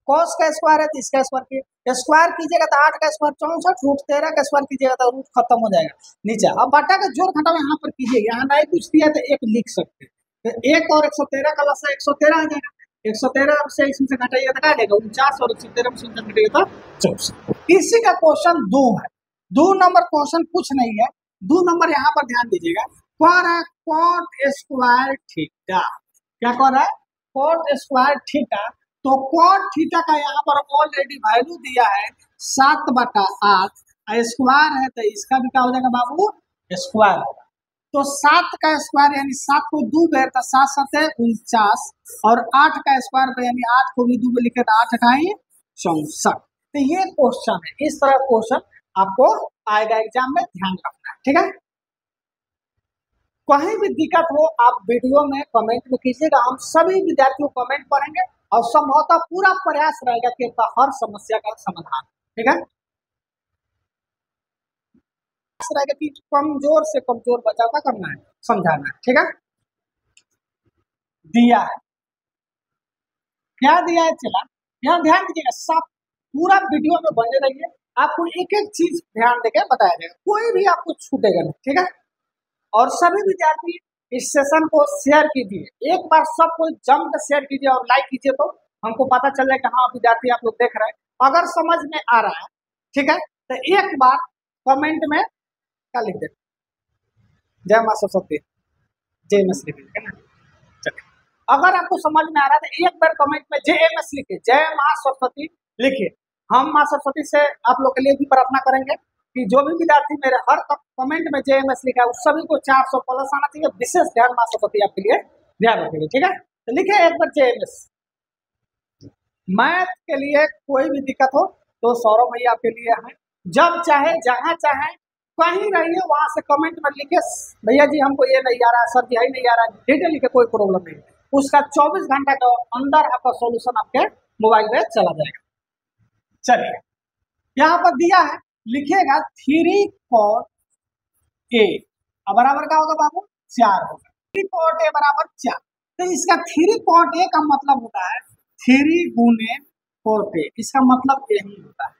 कॉस का स्क्वायर है तो इसका स्क्वायर कीजिएगा तो 8 का स्क्वायर 64 √13 का स्क्वायर कीजिएगा तो रूट खत्म हो जाएगा नीचे। अब बटा का जोड़ घटाव यहाँ पर कीजिए, यहाँ नहीं कुछ दिया तो एक लिख सकते हैं तो 1 और 113 का लसा 113 आ जाएगा, 113 से इसमें से घटाइएगा तो क्या देगा 49 और 113 में से घटाइएगा तो 64। इसी का क्वेश्चन 2 है, 2 नंबर क्वेश्चन कुछ नहीं है, 2 नंबर यहाँ पर ध्यान दीजिएगा कौन है कॉट स्क्वायर थीटा, क्या कौन है कॉट स्क्वायर थीटा। तो कॉट थीटा का यहाँ पर ऑलरेडी वैल्यू दिया है 7/8 स्क्वायर है तो इसका भी क्या हो जाएगा बाबू स्क्वायर होगा। तो 7 का स्क्वायर यानी 7 को 2 बार तो 7 7 है 49 और 8 का स्क्वायर यानी 8 को भी 2 बार लिखे तो 8 8 64। तो ये क्वेश्चन है, इस तरह क्वेश्चन आपको आएगा एग्जाम में, ध्यान रखना है, ठीक है। कहीं भी दिक्कत हो आप वीडियो में कमेंट में कीजिएगा, हम सभी विद्यार्थियों कमेंट पढ़ेंगे और संभवतः पूरा प्रयास रहेगा कि हर समस्या का समाधान, ठीक है। रहेगा कि कमजोर से कमजोर बच्चा का करना है समझाना है, ठीक है। दिया है क्या दिया है चला, यहाँ ध्यान दीजिएगा सब पूरा वीडियो में बने रहिए, आपको एक एक चीज ध्यान देकर बताया जाएगा, कोई भी आपको छूटेगा नहीं, ठीक है। और सभी विद्यार्थी इस सेशन को शेयर कीजिए, एक बार सबको जम कर शेयर कीजिए और लाइक कीजिए तो हमको पता चल जाए कि हाँ विद्यार्थी आप लोग देख रहे हैं। अगर समझ में आ रहा है ठीक है तो एक बार कमेंट में क्या लिख दे जय मां सरस्वती जय एम एस लिखिए ना। चलिए अगर आपको समझ में आ रहा है तो एक बार कमेंट में जय एम एस लिखिए, जय मां सरस्वती लिखिए। हम मां सरस्वती से आप लोग के लिए भी प्रार्थना करेंगे कि जो भी विद्यार्थी मेरे हर कमेंट में जेएमएस लिखा है उस सभी को 400 प्लस आना चाहिए। विशेष ध्यान मां सरस्वती आपके लिए ध्यान रखेंगे, ठीक है। तो लिखे एक बार जेएमएस। मैथ के लिए कोई भी दिक्कत हो तो सौरभ भैया आपके लिए है, जब चाहे जहां चाहे कहीं रहिए वहां से कमेंट में लिखे भैया जी हमको ये नहीं आ रहा, सर जी नहीं आ रहा, डिटेल लिखे कोई प्रॉब्लम नहीं, उसका 24 घंटा के अंदर आपका सोल्यूशन आपके मोबाइल में चला जाएगा। चलिए यहाँ पर दिया है लिखिएगा 3 cot a बराबर क्या होगा बाबू 4 होगा, 3 cot a बराबर 4। तो इसका 3 cot a का मतलब होता है 3 गुने cot a, इसका मतलब यही होता है।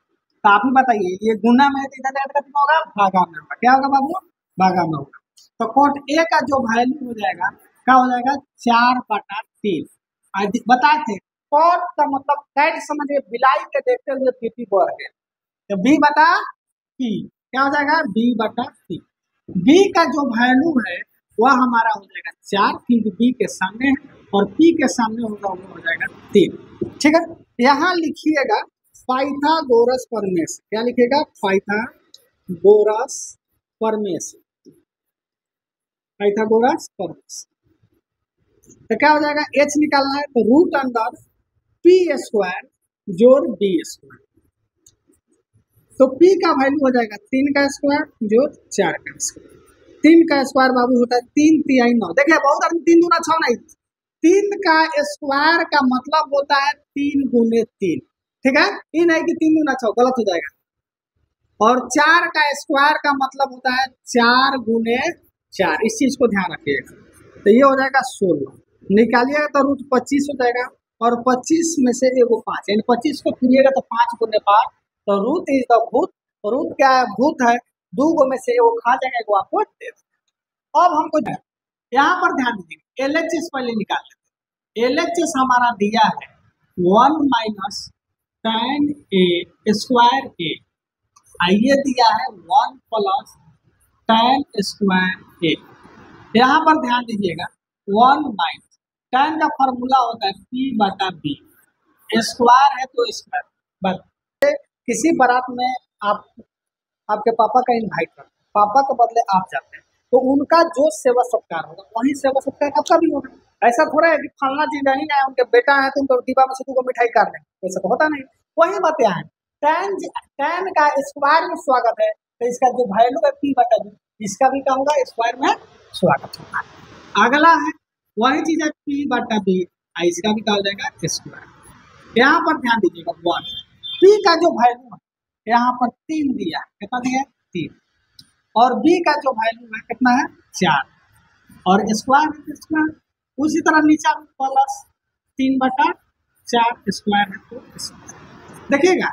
तो आप ही बताइए ये गुना में इधर कितना होगा भागा में होगा, क्या होगा बाबू भागा में होगा। तो cot a का जो वैल्यू हो जाएगा क्या हो जाएगा 4/3। बताए थे cot का मतलब कैट समझिए बिलाई के देखते हुए पीपी बढ़ गया, तो b/p क्या हो जाएगा b/p। बी का जो वैल्यू है वह हमारा हो जाएगा 4, क्योंकि बी के सामने है, और पी के सामने होगा वो हो जाएगा 3। ठीक है, यहाँ लिखिएगा पाइथागोरस प्रमेय से। क्या लिखिएगा? पाइथागोरस प्रमेय से। पाइथागोरस प्रमेय से तो क्या हो जाएगा? एच निकालना है तो रूट अंडर पी स्क्वायर जोड़ बी स्क्वायर। तो पी का वैल्यू हो जाएगा 3 का स्क्वायर जोड़ 4 का स्क्वायर। 3 का स्क्वायर बाबू होता है 3 तिहाई 9। देखिए बहुत आदमी 3 दूना 6 नहीं, 3 का स्क्वायर का मतलब होता है 3 गुने 3। ठीक है, ये नहीं कि 3 दूना 6, गलत हो जाएगा। और 4 का स्क्वायर का मतलब होता है 4 गुने 4। इस चीज को ध्यान रखिएगा। तो ये हो जाएगा 16, निकालिएगा तो रूट 25 हो जाएगा, और 25 में से एगो 5, यानी 25 को फिरिएगा तो 5 गुने 5, तो रूट इज द भूत। रूट क्या है? भूत है। 2 गो में से एगो खा जाएगा, एगो आपको दे देगा। अब हमको यहाँ पर ध्यान दीजिए, LHS पहले निकाल लेते। LHS हमारा दिया है 1 minus tan a square a, ये दिया है 1 प्लस tan स्क्वायर a। यहाँ पर ध्यान दीजिएगा 1 माइनस tan का फॉर्मूला होता है p बटा b, स्क्वायर है तो स्क्वायर। बस किसी बारात में आपके पापा का इनवाइट करते हैं, पापा के बदले आप जाते हैं, तो उनका जो सेवा सत्कार होगा वही सेवा सत्कार आपका भी होगा। ऐसा थोड़ा है कि फलना जी नहीं आए, उनके बेटा है तो उनको डिब्बा में से 2 मिठाई काट लें, वैसा तो होता नहीं। वही बात यहाँ है, tan का स्क्वायर में स्वागत है, तो इसका जो वैल्यू है p बटा b, इसका भी क्या होगा? स्क्वायर में स्वागत होगा। अगला है वही चीज है p बटा b, इसका भी क्या हो जाएगा? स्क्वायर। यहाँ पर ध्यान दीजिएगा 1, p का जो वैल्यू है यहाँ पर 3 दिया, कितना दिया? 3, और b का जो वैल्यू है कितना है? 4, और स्क्वायर है स्क्वायर। उसी तरह नीचे प्लस 3 बटा 4 स्क्वायर है तो स्क्वायर। देखिएगा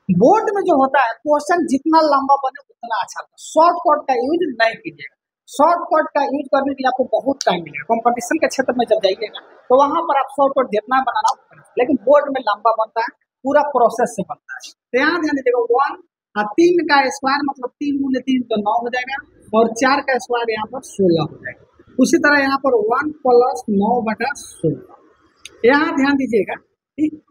बोर्ड में जो होता है क्वेश्चन जितना लंबा बने उतना अच्छा होता है। शॉर्टकट का यूज नहीं कीजिएगा। शॉर्टकट का यूज करने के लिए आपको बहुत टाइम मिलेगा। कंपटीशन के क्षेत्र में जब जाइएगा तो वहां पर आप शॉर्टकट जितना बनाना, लेकिन बोर्ड में लंबा बनता है, पूरा प्रोसेस से बनता है। तो यहाँ ध्यान दीजिएगा 1 और 3 का स्क्वायर मतलब 3 गुने 3 तो 9 हो जाएगा, और 4 का स्क्वायर यहाँ पर 16 हो जाएगा। उसी तरह यहाँ पर 1 प्लस 9 बटा 16। यहाँ ध्यान दीजिएगा,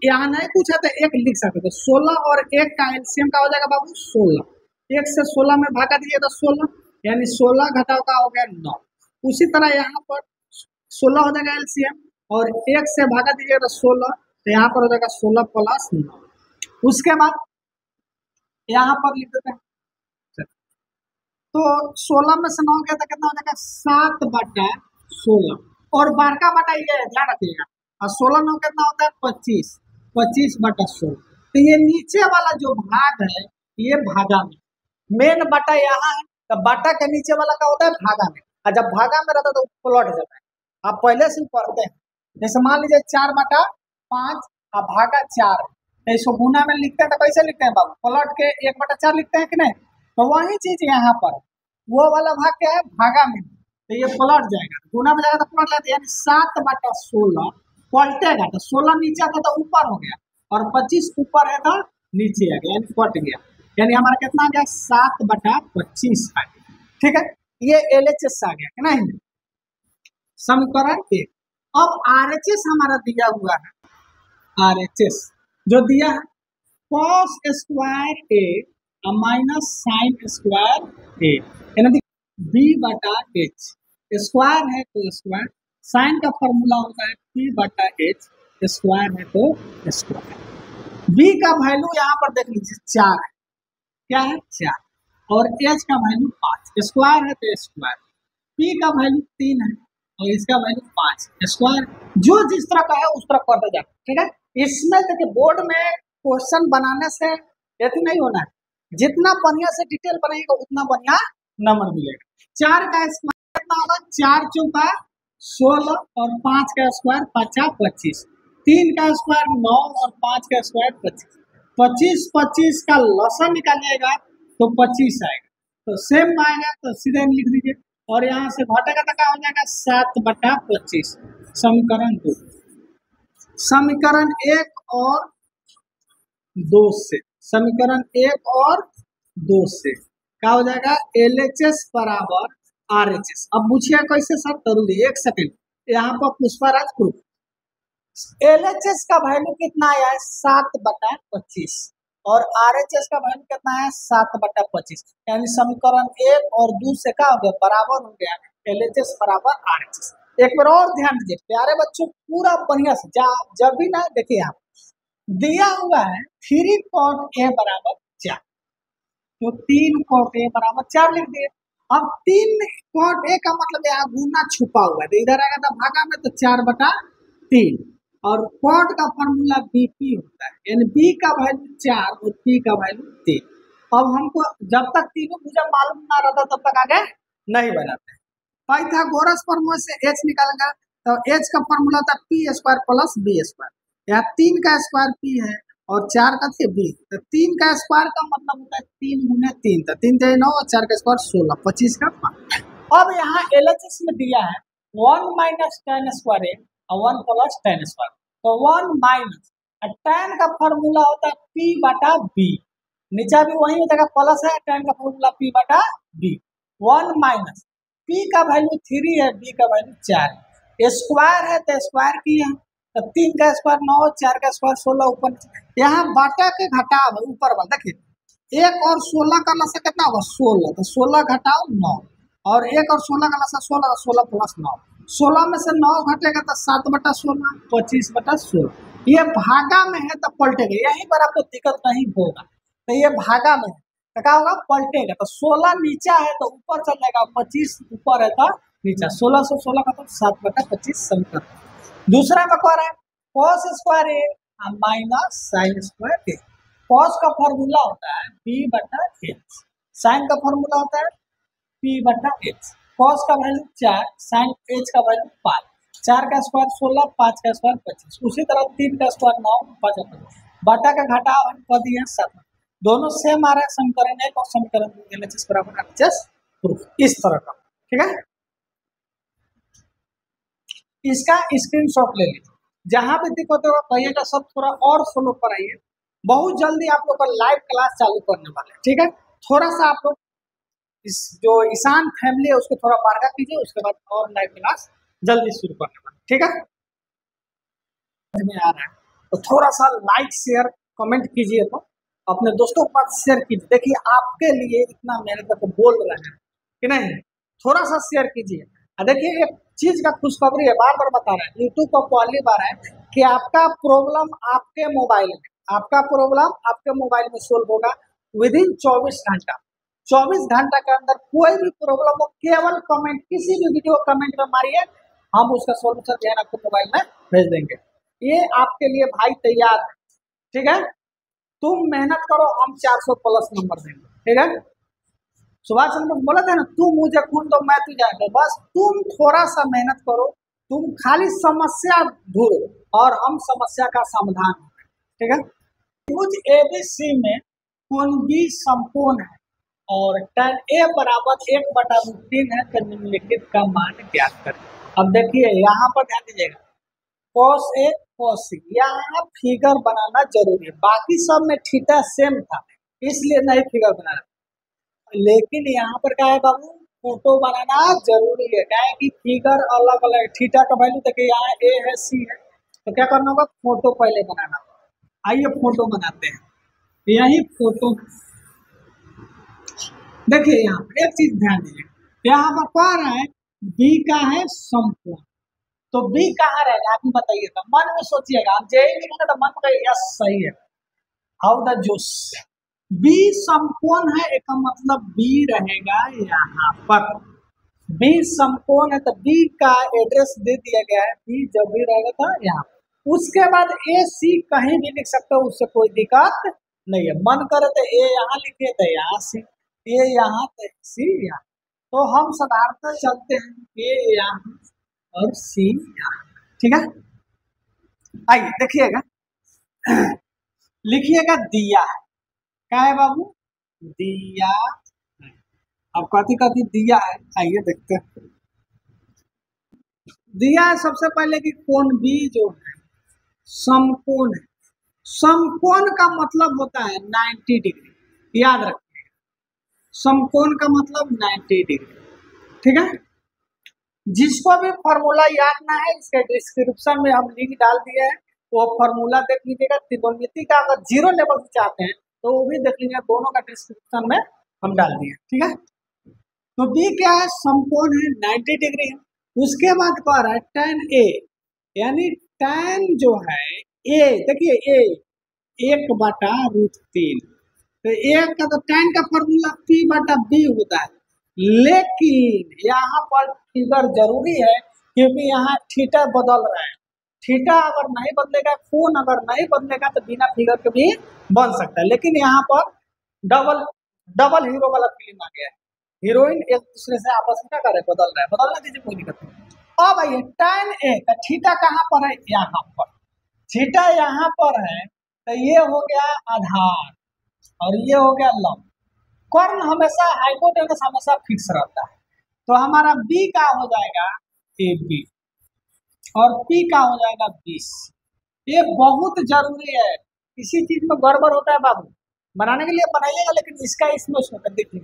यहाँ नहीं पूछा तो 1 लिख सकते थे। 16 और 1 का एलसीएम का हो जाएगा बाबू 16। 1 से 16 में भागा दीजिए तो 16, यानी 16 घटाव का हो गया 9। उसी तरह यहाँ पर 16 हो जाएगा एलसीएम, और 1 से भागा दीजिएगा तो 16, तो यहाँ पर हो जाएगा 16 प्लस 9। उसके बाद यहाँ पर लिख देते हैं, तो 16 में से 9 गया तो कितना हो जाएगा? 7 बटा 16, और बारका बटा ये ध्यान रखिएगा, और 16 9 कितना होता है? 25, 25 बटा 16। तो ये नीचे वाला जो भाग है ये भागा में, मेन बटा यहाँ है, तो बटा के नीचे वाला क्या होता है? भागा में। और जब भागा में रहता है तो प्लट जाता है। आप पहले से ही पढ़ते हैं, जैसे मान लीजिए 4 बटा 5 और भागा 4, तो इसको गुना में लिखते हैं तो कैसे लिखते हैं बाबू? पलट के 1 बटा 4 लिखते हैं कि नहीं? तो वही चीज यहाँ पर वो वाला भाग क्या है? भागा में, तो ये पलट जाएगा, गुना में जाएगा तो पलट जाता है, यानी 7 बटा 16 पलटेगा, तो 16 नीचे आता तो ऊपर हो गया, और 25 ऊपर है तो नीचे आ गया, यानी पलट गया। यानी हमारा कितना आ गया? 7 बटा 25 आ गया। ठीक है, ये LHS आ गया कि नहीं? समीकरण 1। अब RHS हमारा दिया हुआ है, RHS जो दिया है cos square a minus sine square a, यानी b बटा h। स्क्वायर है तो स्क्वायर, साइन का फॉर्मूला होता है p बटा h, स्क्वायर है तो स्क्वायर। b का वैल्यू यहाँ पर देख लीजिए 4 है, क्या है? 4, और h का वैल्यू 5, स्क्वायर है तो स्क्वायर। p का वैल्यू 3 है और इसका वैल्यू 5, स्क्वायर। जो जिस तरह का है उस तरह करते जाए। ठीक है, इसमें देखिए बोर्ड में क्वेश्चन बनाने से ऐसे नहीं होना है, जितना बढ़िया से डिटेल बनाएगा उतना बढ़िया नंबर मिलेगा। 4 का स्क्वायर कितना होगा? 4 चौका 16, और 5 का स्क्वायर 5 25, 3 का स्क्वायर 9, और 5 का स्क्वायर 25। 25 25 का लसन निकालिएगा तो 25 आएगा, तो सेम आएगा तो सीधे लिख दीजिए, और यहाँ से घटेगा तो क्या हो जाएगा? 7 बटा 25। समीकरण 2, समीकरण 1 और 2 से, समीकरण 1 और 2 से क्या हो जाएगा, LHS बराबर RHS। अब पूछिए कैसे सर, जरूरी 1 सेकेंड, यहाँ पर पुष्पराज प्रूफ। LHS का वैल्यू कितना आया है, 7/25 और RHS का वैल्यू कितना है, 7/25, यानी समीकरण 1 और 2 से क्या हो गया, बराबर हो गया, LHS बराबर RHS। एक बार और ध्यान दीजिए प्यारे बच्चों, पूरा बढ़िया से जब भी ना देखिए, आप दिया हुआ है 3 cot A बराबर 4, तो 3 cot A बराबर 4 लिख दिए। अब 3 cot A का मतलब यहाँ गुना छुपा हुआ है, तो इधर आएगा तो भागा में, तो 4/3, और cot का फॉर्मूला BP होता है, यानी B का वैल्यू 4 और P का वैल्यू 3। अब हमको जब तक तीनों मुझे मालूम ना रहता तब तक आगे नहीं बनाते। पाइथागोरस फॉर्मूला से H निकालेगा, तो H का फॉर्मूला था P² प्लस B²। यहाँ 3 का स्क्वायर P है और 4 का थे B, तो 3 का स्क्वायर का मतलब होता है 3 गुने 3, तो 3 × 9 और 4 का स्क्वायर 16, 25 का 5। अब यहाँ LHS में दिया है 1 - tan² A और 1 + tan², तो 1 माइनस tan का फॉर्मूला होता है P/B, नीचा भी वही हो जाएगा, प्लस है, tan का फॉर्मूला P/B, 1 माइनस P का वैल्यू 3 है, B का वैल्यू 4 है, स्क्वायर है तो स्क्वायर की है, तो 3 का स्क्वायर 9, 4 का स्क्वायर 16, ऊपर यहाँ बाटा के घटाव ऊपर वाला देखिए, 1 और 16 का लसा कितना होगा, 16, तो 16 घटाओ 9, और 1 और 16 का लसा 16, 16 + 9, 16 में से 9 घटेगा तो 7/16, 25/16। ये भागा में है तो पलटेगा, यहीं पर आपको दिक्कत नहीं होगा, तो ये भागा में है तो क्या होगा, पलटेगा, तो 16 नीचा है तो ऊपर चल जाएगा, 25 ऊपर है तो नीचा, 16 से 16 का तो 7/25 समीकरण। दूसरा में कह रहा है cos² A minus sin² A। cos का फॉर्मूला होता है B/H, sin का फॉर्मूला होता है P/H। cos का वैल्यू 4, sin H का वैल्यू 5, 4 का स्क्वायर 16, 5 का स्क्वायर 25, उसी तरह 3 का स्क्वायर 9, 5 का बटा का घटाव कर दिया 7, दोनों सेम आ रहा है, समीकरण 1 और समीकरण 2 LHS बराबर RHS प्रूफ, इस तरह का, ठीक है। इसका स्क्रीनशॉट ले लीजिए, जहां भी दिक्कत होगा कहिएगा, सब थोड़ा और स्लो पर आइए, बहुत जल्दी आप लोग का लाइव क्लास चालू करने वाले हैं, ठीक है। थोड़ा सा आप लोग इस जो ईशान फैमिली है उसको थोड़ा बारगा कीजिए, उसके बाद और लाइव क्लास जल्दी शुरू करने वाले, ठीक है। में आ रहा है तो थोड़ा सा लाइक शेयर कमेंट कीजिए, तो अपने दोस्तों के पास शेयर कीजिए, देखिए आपके लिए इतना मेहनत करके बोल रहे हैं कि नहीं, थोड़ा सा शेयर कीजिए। देखिए एक चीज का खुशखबरी है, बार बार बता रहे हैं, यूट्यूब पर पहली बार है कि आपका प्रॉब्लम आपके मोबाइल में, आपका प्रॉब्लम आपके मोबाइल में सोल्व होगा विदिन 24 घंटा। 24 घंटा के अंदर कोई भी प्रॉब्लम हो, केवल कमेंट, किसी भी वीडियो कमेंट में मारिए, हम उसका सोल्यूशन जो है आपको मोबाइल में भेज देंगे। ये आपके लिए भाई तैयार है, ठीक है। तुम मेहनत करो, हम 400+ नंबर देंगे, ठीक है। सुभाष चंद्र बोस बोला था ना, तू मुझे खून दो मैं तुझे, बस तुम थोड़ा सा मेहनत करो, तुम खाली समस्या ढूंढो और हम समस्या का समाधान, ठीक है। कुछ ABC में कोण B समकोण है और tan A बराबर 1/√3 है, तो निम्नलिखित का मान ज्ञात करें। अब देखिए यहाँ पर ध्यान दीजिएगा, cos A cos C, यहाँ फिगर बनाना जरूरी है, बाकी सब में थीटा सेम था इसलिए नहीं फिगर बनाना, लेकिन यहाँ पर क्या है बाबू, फोटो बनाना जरूरी है, क्या है कि फिगर अलग अलग, थीटा का वैल्यू देखिए यहाँ A है C है, तो क्या करना होगा, फोटो पहले बनाना। आइए फोटो बनाते हैं, यही फोटो देखिए, यहाँ पर एक चीज ध्यान दीजिए, यहाँ पर कह रहा है B का है समकोण, तो B कहाँ रहेगा आप बताइए, तो मन में सोचिएगा, आप जय लिखेंगे तो मन में यस सही है, हाउ द जूस, B समकोण है, एक मतलब B रहेगा यहाँ पर, B समकोण है तो B का एड्रेस दे दिया गया है, B जब भी रहेगा तो यहाँ, उसके बाद AC कहीं भी लिख सकते हो, उससे कोई दिक्कत नहीं है, मन करे तो A यहाँ लिखे तो यहाँ C, A यहाँ तो C यहाँ, तो हम साधारणतः चलते हैं A यहाँ और C यहाँ, ठीक है। आइए देखिएगा, लिखिएगा दिया है, क्या है बाबू, दिया, अब कथी कथी दिया है, आइए देखते हैं। दिया है सबसे पहले कि कोण B जो है समकोण है, समकोण का मतलब होता है 90 डिग्री, याद रखिए समकोण का मतलब 90 डिग्री। ठीक है, जिसको भी फॉर्मूला याद ना है इसके डिस्क्रिप्शन में हम लिंक डाल दिए हैं, वो फॉर्मूला देख लीजिएगा। त्रिकोणमिति का अगर 0 लेवल से चाहते हैं तो वो भी देख लीजिए, दोनों का डिस्क्रिप्शन में हम डाल दिए। ठीक है, तो बी क्या है, समकोण है, 90 डिग्री है। उसके बाद कह रहा है tan ए, यानी tan जो है ए, देखिए ए 1/√3, तो एक का तो tan का फॉर्मूला P/B होता है, लेकिन यहाँ पर फिगर जरूरी है क्योंकि यहाँ थीटा बदल रहा है। थीटा अगर नहीं बदलेगा, कोण अगर नहीं बदलेगा तो बिना फिगर के भी बन सकता है, लेकिन यहाँ पर डबल हीरो वाला फिल्म आ गया है, हीरोइन एक दूसरे से आपस में क्या करे, बदल रहा है, बदलना दीजिए, कोई दिक्कत नहीं। अब आइए tan ए का थीटा कहाँ पर है, यहाँ पर थीटा यहाँ पर है, तो ये हो गया आधार और ये हो गया लंब। कर्ण हमेशा हाइपोटेनस हमेशा फिक्स रहता है, तो हमारा बी का हो जाएगा ए बी और पी का हो जाएगा 20। ये बहुत जरूरी है, किसी चीज में गड़बड़ होता है बाबू, बनाने के लिए बनाइएगा, लेकिन इसका इसमें उसमें देखिए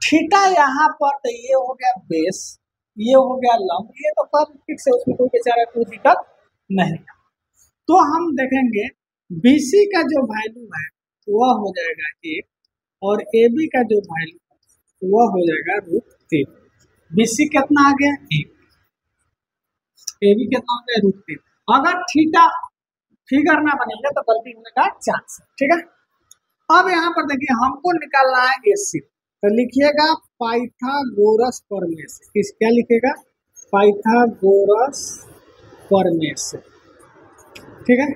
थीटा यहाँ पर, तो ये हो गया बेस, ये हो गया लंब, ये तो कब फिक्स है, उसमें कोई बेचारा कोई दिक्कत नहीं। तो हम देखेंगे BC का जो वैल्यू है वह हो जाएगा 1 और AB का जो वैल्यू वह हो जाएगा √3। BC कितना आ गया 1, AB कितना हो गया √3। अगर थीटा फिगर ना बनेगा तो गलती होने का चांस है। ठीक है, अब यहाँ पर देखिए हमको निकालना है AC, तो लिखिएगा पाइथागोरस प्रमेय से। किस क्या लिखेगा, पाइथागोरस प्रमेय से। ठीक है,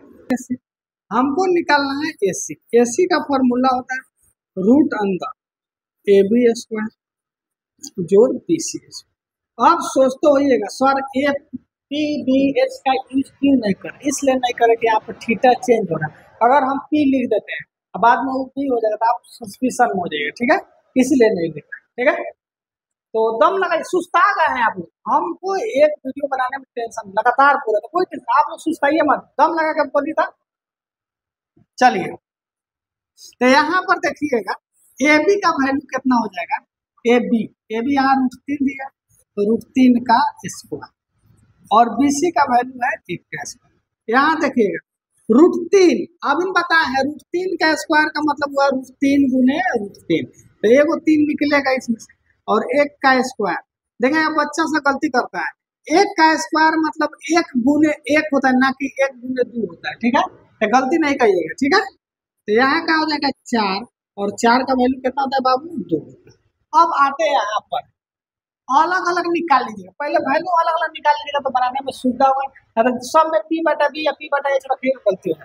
हमको निकालना है AC। AC का फॉर्मूला होता है √AB² जोड़ BC। अब सोचते होइएगा सर PBH का यूज क्यों नहीं कर, इसलिए नहीं करे कि यहाँ पर थीटा चेंज हो रहा है। अगर हम P लिख देते हैं बाद में वो P हो जाएगा तो आप सस्पिशन हो जाएगा। ठीक है, इसलिए नहीं लिखा। ठीक है, तो दम लगाइए, सुस्ता गए हैं आप लोग, हमको एक वीडियो बनाने में टेंशन लगातार पूरा, तो कोई टेंशन आप लोग सुस्ताइए मत, दम लगा के बोलिए था। चलिए, तो यहाँ पर देखिएगा AB का वैल्यू कितना हो जाएगा, AB यहाँ √3 दिया तो √3 का स्क्वायर और BC का वैल्यू है 1 का स्क्वायर। यहाँ देखिएगा √3, अब इन बताए हैं √3 का स्क्वायर का मतलब हुआ √3 गुने √3, तो एगो 3 निकलेगा इसमें से, और 1 का स्क्वायर। देखें बच्चा सा गलती करता है, 1 का स्क्वायर मतलब 1 गुने 1 होता है, ना कि 1 गुने 2 होता है। ठीक है, तो गलती नहीं करिएगा। ठीक है, तो यहाँ का हो जाएगा 4 और 4 का वैल्यू कितना होता है बाबू 2। अब आते हैं यहाँ पर अलग अलग निकाल लीजिएगा, पहले वैल्यू अलग अलग निकाल लीजिएगा तो बनाने में सुविधा होगा, अगर सब में P/B या P/H रखिएगा गलती होगा।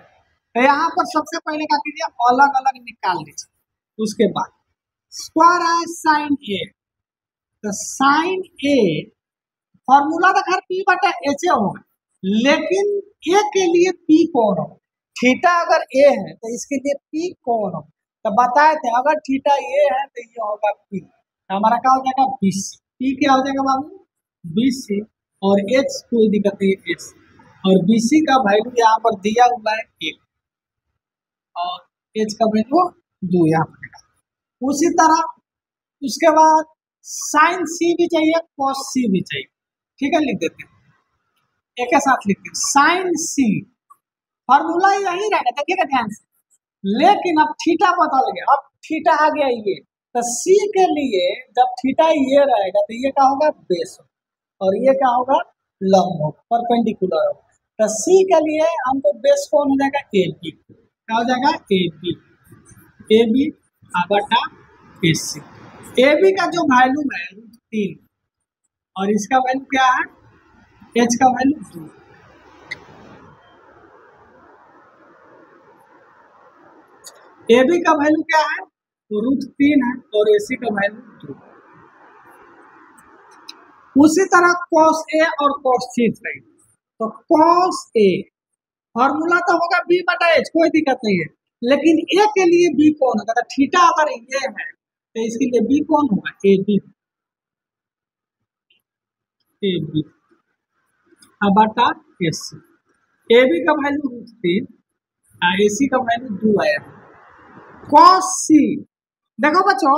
तो यहाँ पर सबसे पहले क्या कीजिए, अलग अलग निकाल लीजिए। उसके बाद स्क्वायर है साइन ए, तो साइन ए फॉर्मूला तो खैर P/H होगा, लेकिन ए के लिए P कौन होगा, थीटा अगर ए है तो इसके लिए P कौन होगा, तो बताए थे अगर थीटा ए है तो ये होगा P, हमारा क्या हो जाएगा BC। P क्या हो जाएगा बाबू BC और H कोई दिक्कत नहीं है H, और BC का वैल्यू यहाँ पर दिया हुआ है 1 और H का वैल्यू 2 यहाँ पर। उसी तरह उसके बाद साइन C भी चाहिए, कॉस C भी चाहिए। ठीक है, लिख देते हैं एक साथ लिखते हैं, साइन C फॉर्मूला यही रहेगा, देखिएगा ध्यान से, लेकिन अब थीटा बदल गया, अब थीटा आ गया ये, तो C के लिए जब थीटा ये रहेगा तो ये क्या होगा बेस और ये क्या होगा लंब होगा, परपेंडिकुलर होगा। तो C के लिए हमको बेस कौन हो जाएगा AB, क्या हो जाएगा AB बटा AC। AB का जो वैल्यू है √3 और इसका वैल्यू क्या है H का वैल्यू 2। AB का वैल्यू क्या है तो √3 है और AC का वैल्यू 2। उसी तरह cos A और cos C चाहिए, तो cos A फॉर्मूला तो होगा B/H, कोई दिक्कत नहीं है, लेकिन A के लिए B कौन होगा, तो थीटा अगर ये है तो इसके लिए B कौन होगा AB बटा AC। AB का वैल्यू √3, AC का वैल्यू 2 आया। cos C देखो बच्चों,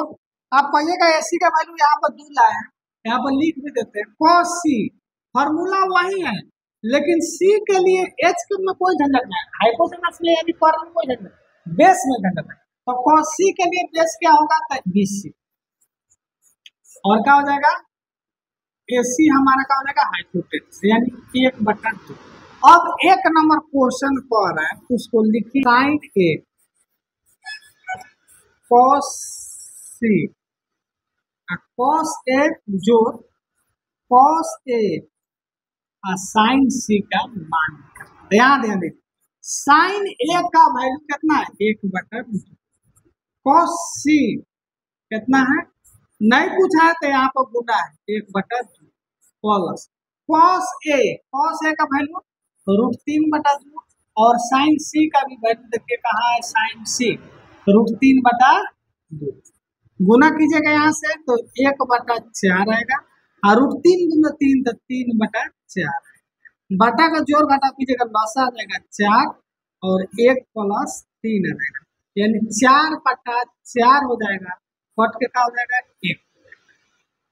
आप कहिएगा एसी का वैल्यू यहाँ पर 2 लाए हैं, यहाँ पर लिख भी देते हैं cos c, फॉर्मूला वही है लेकिन c के लिए h क्यूब में कोई झंझट नहीं, हाइपोटेनस में यानी पर में कोई झंझट, बेस में झंझट है। तो cos c के लिए बेस क्या होगा, BC, और क्या हो जाएगा AC हमारा क्या हो जाएगा हाइपोटेनस, यानी 1/2। अब 1 नंबर क्वेश्चन पर है, उसको लिखिए sin A cos C, cos A जोड़ cos A साइन C का मान, ध्यान देखिए साइन A का वैल्यू कितना है 1/2, cos C कितना है नहीं पूछा है तो यहाँ पर गुना है 1/2 प्लस cos A का वैल्यू √3/2 और साइन C का भी वैल्यू देखिए कहाँ है, साइन C √3/2, गुना कीजिएगा यहाँ से तो 1/4 आएगा और √3 × 3 तो 3/4, बटा का जोड़ घटा कीजिएगा लसा आ जाएगा 4 और 1 + 3 आ जाएगा, यानी 4/4 हो जाएगा, कट के क्या हो जाएगा 1,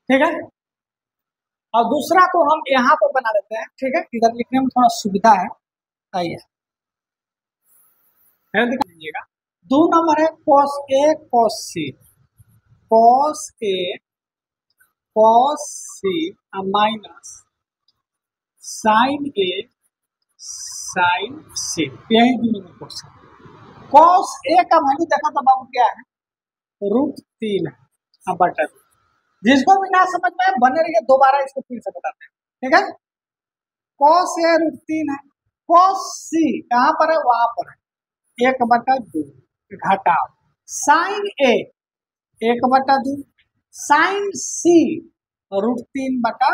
ठीक है। और दूसरा को हम यहाँ पर बना देते हैं, ठीक है, इधर लिखने में थोड़ा सुविधा है, आइए लीजिएगा। 2 नंबर है cos A cos C, cos A cos C minus sin A sin C, यही 2 नंबर क्वेश्चन। cos A का वैल्यू देखा तो बाबू क्या है √3 है बटा, जिसको भी ना समझ में बने रहिए, दोबारा इसको फिर से बताते हैं, ठीक है। cos A √3 है, cos C कहाँ पर है, वहां पर है 1/2 घटाओ sin A 1/2, sin C √3/2,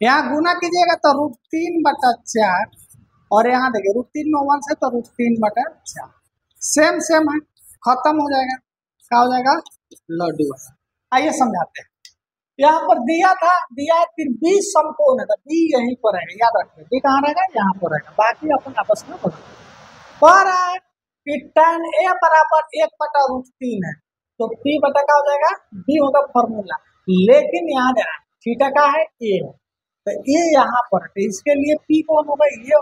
यहाँ गुना कीजिएगा तो √3/4 और यहाँ देखिए √3 में 1 से तो √3/4, सेम सेम है, खत्म हो जाएगा, क्या हो जाएगा लड्डू। आइए समझाते हैं, यहाँ पर दिया था, दिया है फिर B समकोण है, तो B यहीं पर रहेगा, याद रखिए B कहाँ रहेगा, यहाँ पर रहेगा, बाकी अपन आपस में बता पर है कि tan A बराबर 1/√3 है, तो P बटा क्या हो जाएगा, B होगा फॉर्मूला, लेकिन यहाँ देना थीटा का है A है, तो A यहाँ पर है, तो इसके लिए P कौन होगा, ये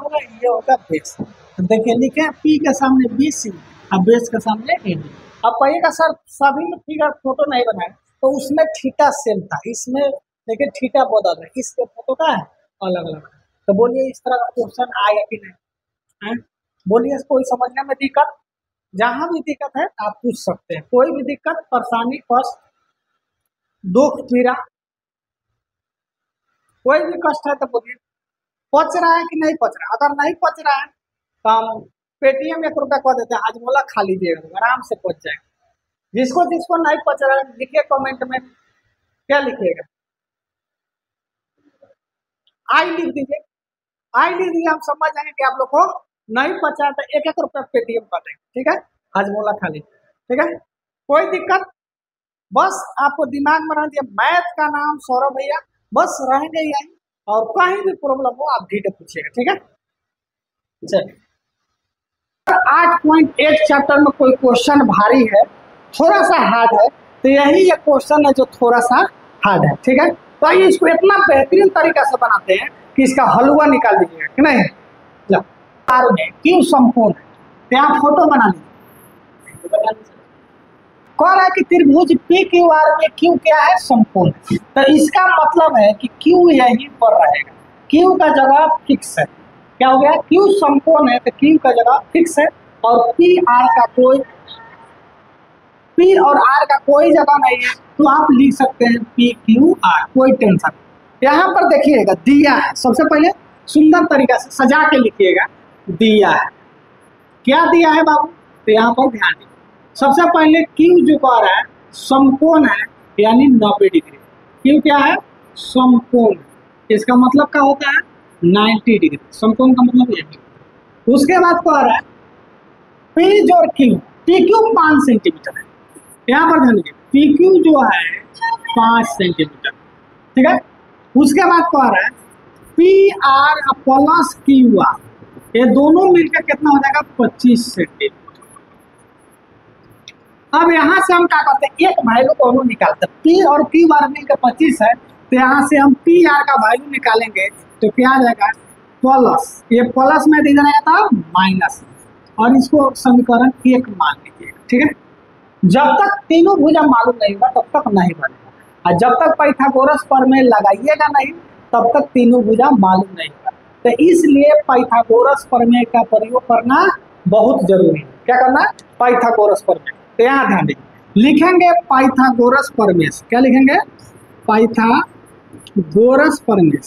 होगा बेस। तो देखिए लिखे P के सामने BC और बेस के सामने AB। अब कहिएगा सर सभी में फिगर फोटो नहीं बनाए, तो उसमें थीटा सेम था, इसमें देखिए थीटा बदल है, इसके फोटो का है अलग अलग, तो बोलिए इस तरह का क्वेश्चन आएगा कि नहीं, बोलिए कोई समझने में दिक्कत, जहां भी दिक्कत है आप पूछ सकते हैं, कोई भी दिक्कत परेशानी कष्ट दुख पीड़ा कोई भी कष्ट है तो बोलिए, पच रहा है कि नहीं पच रहा, अगर नहीं पच रहा है तो हम पेटीएम 1 रुपया कर देते हैं, हाजमोला खा लीजिएगा, आराम से पच जाएगा। जिसको जिसको नहीं पच रहा है लिखिए कमेंट में, क्या लिखिएगा, आई लिख दीजिए, आई लिख दीजिए, हम समझ जाएंगे कि आप लोग को नहीं पचा तो 1 रुपया पेटीएम कर देंगे, ठीक है, हाजमोला खा लीजिए, ठीक है, कोई दिक्कत, बस आपको दिमाग में रह दिया मैथ का नाम सौरभ भैया, बस रहेंगे यही, और कहीं भी प्रॉब्लम हो आप ढीठे पूछिएगा, ठीक है। चलिए 8.8 चैप्टर में कोई क्वेश्चन भारी है, थोड़ा सा हार्ड है, तो यही एक क्वेश्चन है जो थोड़ा सा हार्ड है, ठीक है। तो आइए इसको इतना बेहतरीन तरीका से बनाते हैं कि इसका हलवा निकाल दीजिएगा कि नहीं। क्यों समकोण है, तो यहाँ फोटो बना लीजिए, कह रहा है कि त्रिभुज PQR में Q क्या है, समकोण, तो इसका मतलब है कि Q यहीं पर रहेगा, Q का जगह फिक्स है, क्या हो गया, Q समकोण है तो Q का जगह फिक्स है, और PR का कोई P और R का कोई जगह नहीं है, तो आप लिख सकते हैं PQR, कोई टेंशन। यहाँ पर देखिएगा दिया है, सबसे पहले सुंदर तरीका से सजा के लिखिएगा, दिया है, क्या दिया है बाबू, तो यहाँ पर ध्यान दीजिए, सबसे पहले Q जो कह रहा है समकोण है, यानी 90 डिग्री, Q क्या है समकोण, इसका मतलब क्या होता है 90 डिग्री, समकोण का मतलब यही। उसके बाद कह रहा है P जोड़ Q, PQ 5 सेंटीमीटर है, यहाँ पर ध्यान दीजिए PQ जो है 5 सेंटीमीटर, ठीक है। उसके बाद कह रहा है PR प्लस QR, ये दोनों मिलकर कितना हो जाएगा 25 सेंटीमीटर, अब यहाँ से हम क्या करते हैं, एक वैल्यू को हम निकालते हैं, पी और क्यू आर मिलकर 25 है, तो यहाँ से हम पी आर का वैल्यू निकालेंगे तो क्या आ जाएगा प्लस, ये प्लस में इधर आया था माइनस, और इसको समीकरण 1 मान लीजिएगा। ठीक है, जब तक तीनों भुजा मालूम नहीं होगा तब तक नहीं बनेगा, और जब तक पाइथागोरस प्रमेय लगाइएगा नहीं तब तक तीनों भुजा मालूम नहीं होगा। तो इसलिए पाइथागोरस प्रमेय का प्रयोग करना बहुत जरूरी है। क्या करना, पाइथागोरस प्रमेय। तो यहाँ ध्यान दीजिए, लिखेंगे पाइथागोरस प्रमेय, क्या लिखेंगे, पाइथागोरस प्रमेय,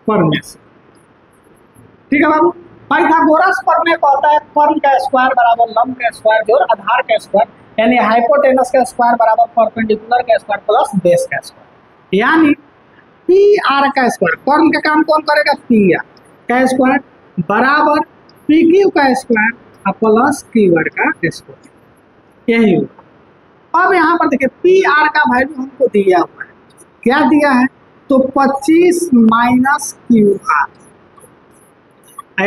प्रमेय। ठीक है बाबू, पाइथागोरस प्रमेय कहता है कर्म का स्क्वायर बराबर लंब का स्क्वायर जोड़ आधार का स्क्वायर, यानी हाइपोटेनस का स्क्वायर बराबर परपेंडिकुलर का स्क्वायर प्लस बेस का स्क्वायर, यानी पी आर का स्क्वायर, कर्म का काम कौन करेगा, पी आर का स्क्वायर बराबर पी क्यू का स्क्वायर प्लस क्यू आर का स्क्वायर, यही होगा। अब यहाँ पर देखिए पी आर का वैल्यू हमको दिया हुआ है, क्या दिया है, तो 25 माइनस क्यू आर,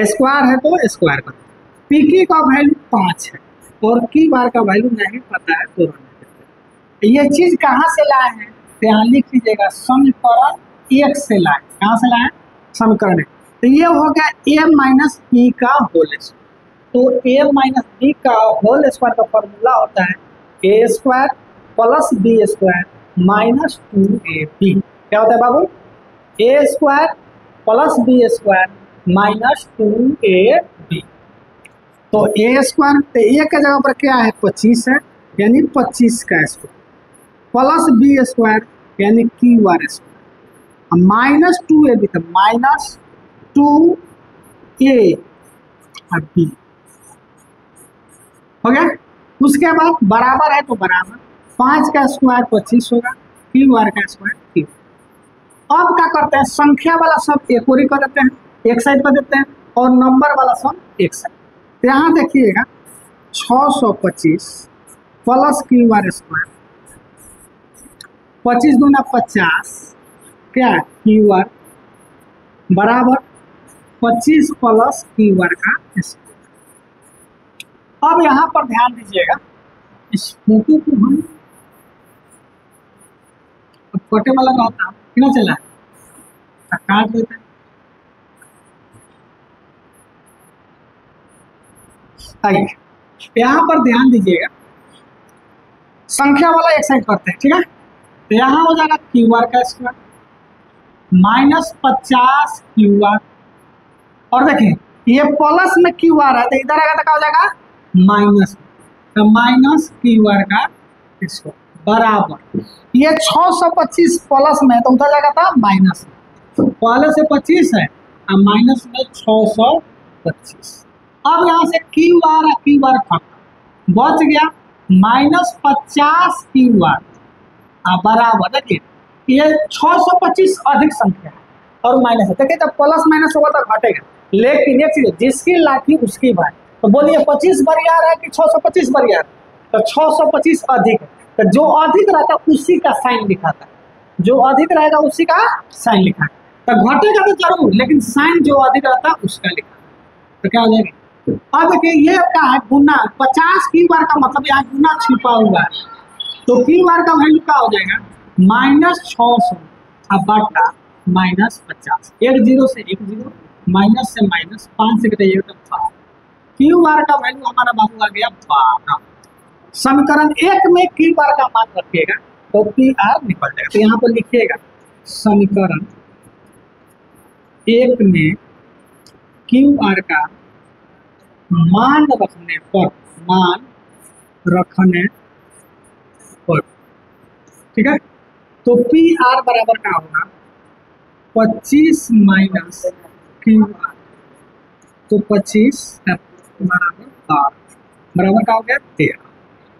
स्क्वायर है तो स्क्वायर कर, पी क्यू का वैल्यू 5 है और क्यू आर का वैल्यू नहीं पता है तो ये चीज कहाँ से लाए हैं, तो यहाँ लिख लीजिएगा समीकरण 1 से लाए। कहाँ से लाए, समीकरण 1। तो ये हो गया ए माइनस बी का होल स्क्वायर, तो ए माइनस बी का होल स्क्वायर का फॉर्मूला होता है a square plus b square minus 2ab। क्या होता है बाबू, a square plus b square minus 2ab। तो ए स्क्वायर, तो ए का जगह पर क्या है 25 है, यानी 25 का स्क्वायर प्लस बी स्क्वायर यानी Q R square minus 2ab, तो माइनस 2a और b हो गया। उसके बाद बराबर है तो बराबर 5 का स्क्वायर 25 होगा, क्यू आर का स्क्वायर क्यू। अब क्या करते हैं, संख्या वाला सब एक और ही कर देते हैं, एक साइड पर देते हैं, और नंबर वाला सब एक साइड। तो यहाँ देखिएगा 625 प्लस क्यू आर स्क्वायर, 25 दूना 50, क्या क्यू आर बराबर 25 प्लस क्यू आर का स्क्वायर। अब यहाँ पर ध्यान दीजिएगा, इस फोटो को हम कटे वाला रहता कितना चला है, काट देते हैं। आइए यहाँ पर ध्यान दीजिएगा, संख्या वाला एक साइड करते हैं। ठीक है, तो यहाँ हो जाएगा क्यू आर का स्क्वायर माइनस 50 क्यू आर, और देखिए ये प्लस में क्यू आर है तो इधर आएगा तो क्या हो जाएगा माइनस, तो माइनस क्यू आर का स्क्वायर बराबर ये 625 प्लस में तो उधर जाएगा था माइनस, पहले से 25 है और माइनस में 625। अब यहाँ से क्यू आर खत्म, बच गया माइनस 50 क्यू आर बराबर, देखिए ये 625 अधिक संख्या है और माइनस है, देखिए जब प्लस माइनस होगा तो घटेगा, लेकिन ये चीज जिसकी लाठी उसकी भाई, तो बोलिए 25 बरियार है कि 625 बरियार, तो 625 अधिक है, तो जो अधिक रहता है उसी का साइन लिखाता है, जो अधिक रहेगा उसी का साइन लिखा है, तो घटेगा तो जरूर लेकिन साइन जो अधिक रहता है उसका लिखा है। तो क्या हो जाएगा, अब देखिए ये क्या है गुना, 50 क्यू आर का मतलब यहाँ गुना छिपा हुआ है, तो क्यू आर का वैल्यू क्या हो जाएगा माइनस 600 बटा माइनस 50, एक जीरो से एक जीरो, माइनस से माइनस, 5 से कटाइएगा तो 5, क्यू आर का वैल्यू हमारा बाबू आ गया 12। समीकरण 1 में क्यू आर का मान रखिएगा तो पी आर निकल जाएगा। तो यहाँ पर लिखिएगा समीकरण 1 में क्यू आर का मान रखने पर, ठीक है, तो पी आर बराबर क्या होगा 25 माइनस क्यू आर, तो 25 बराबर 12 बराबर क्या हो गया 13।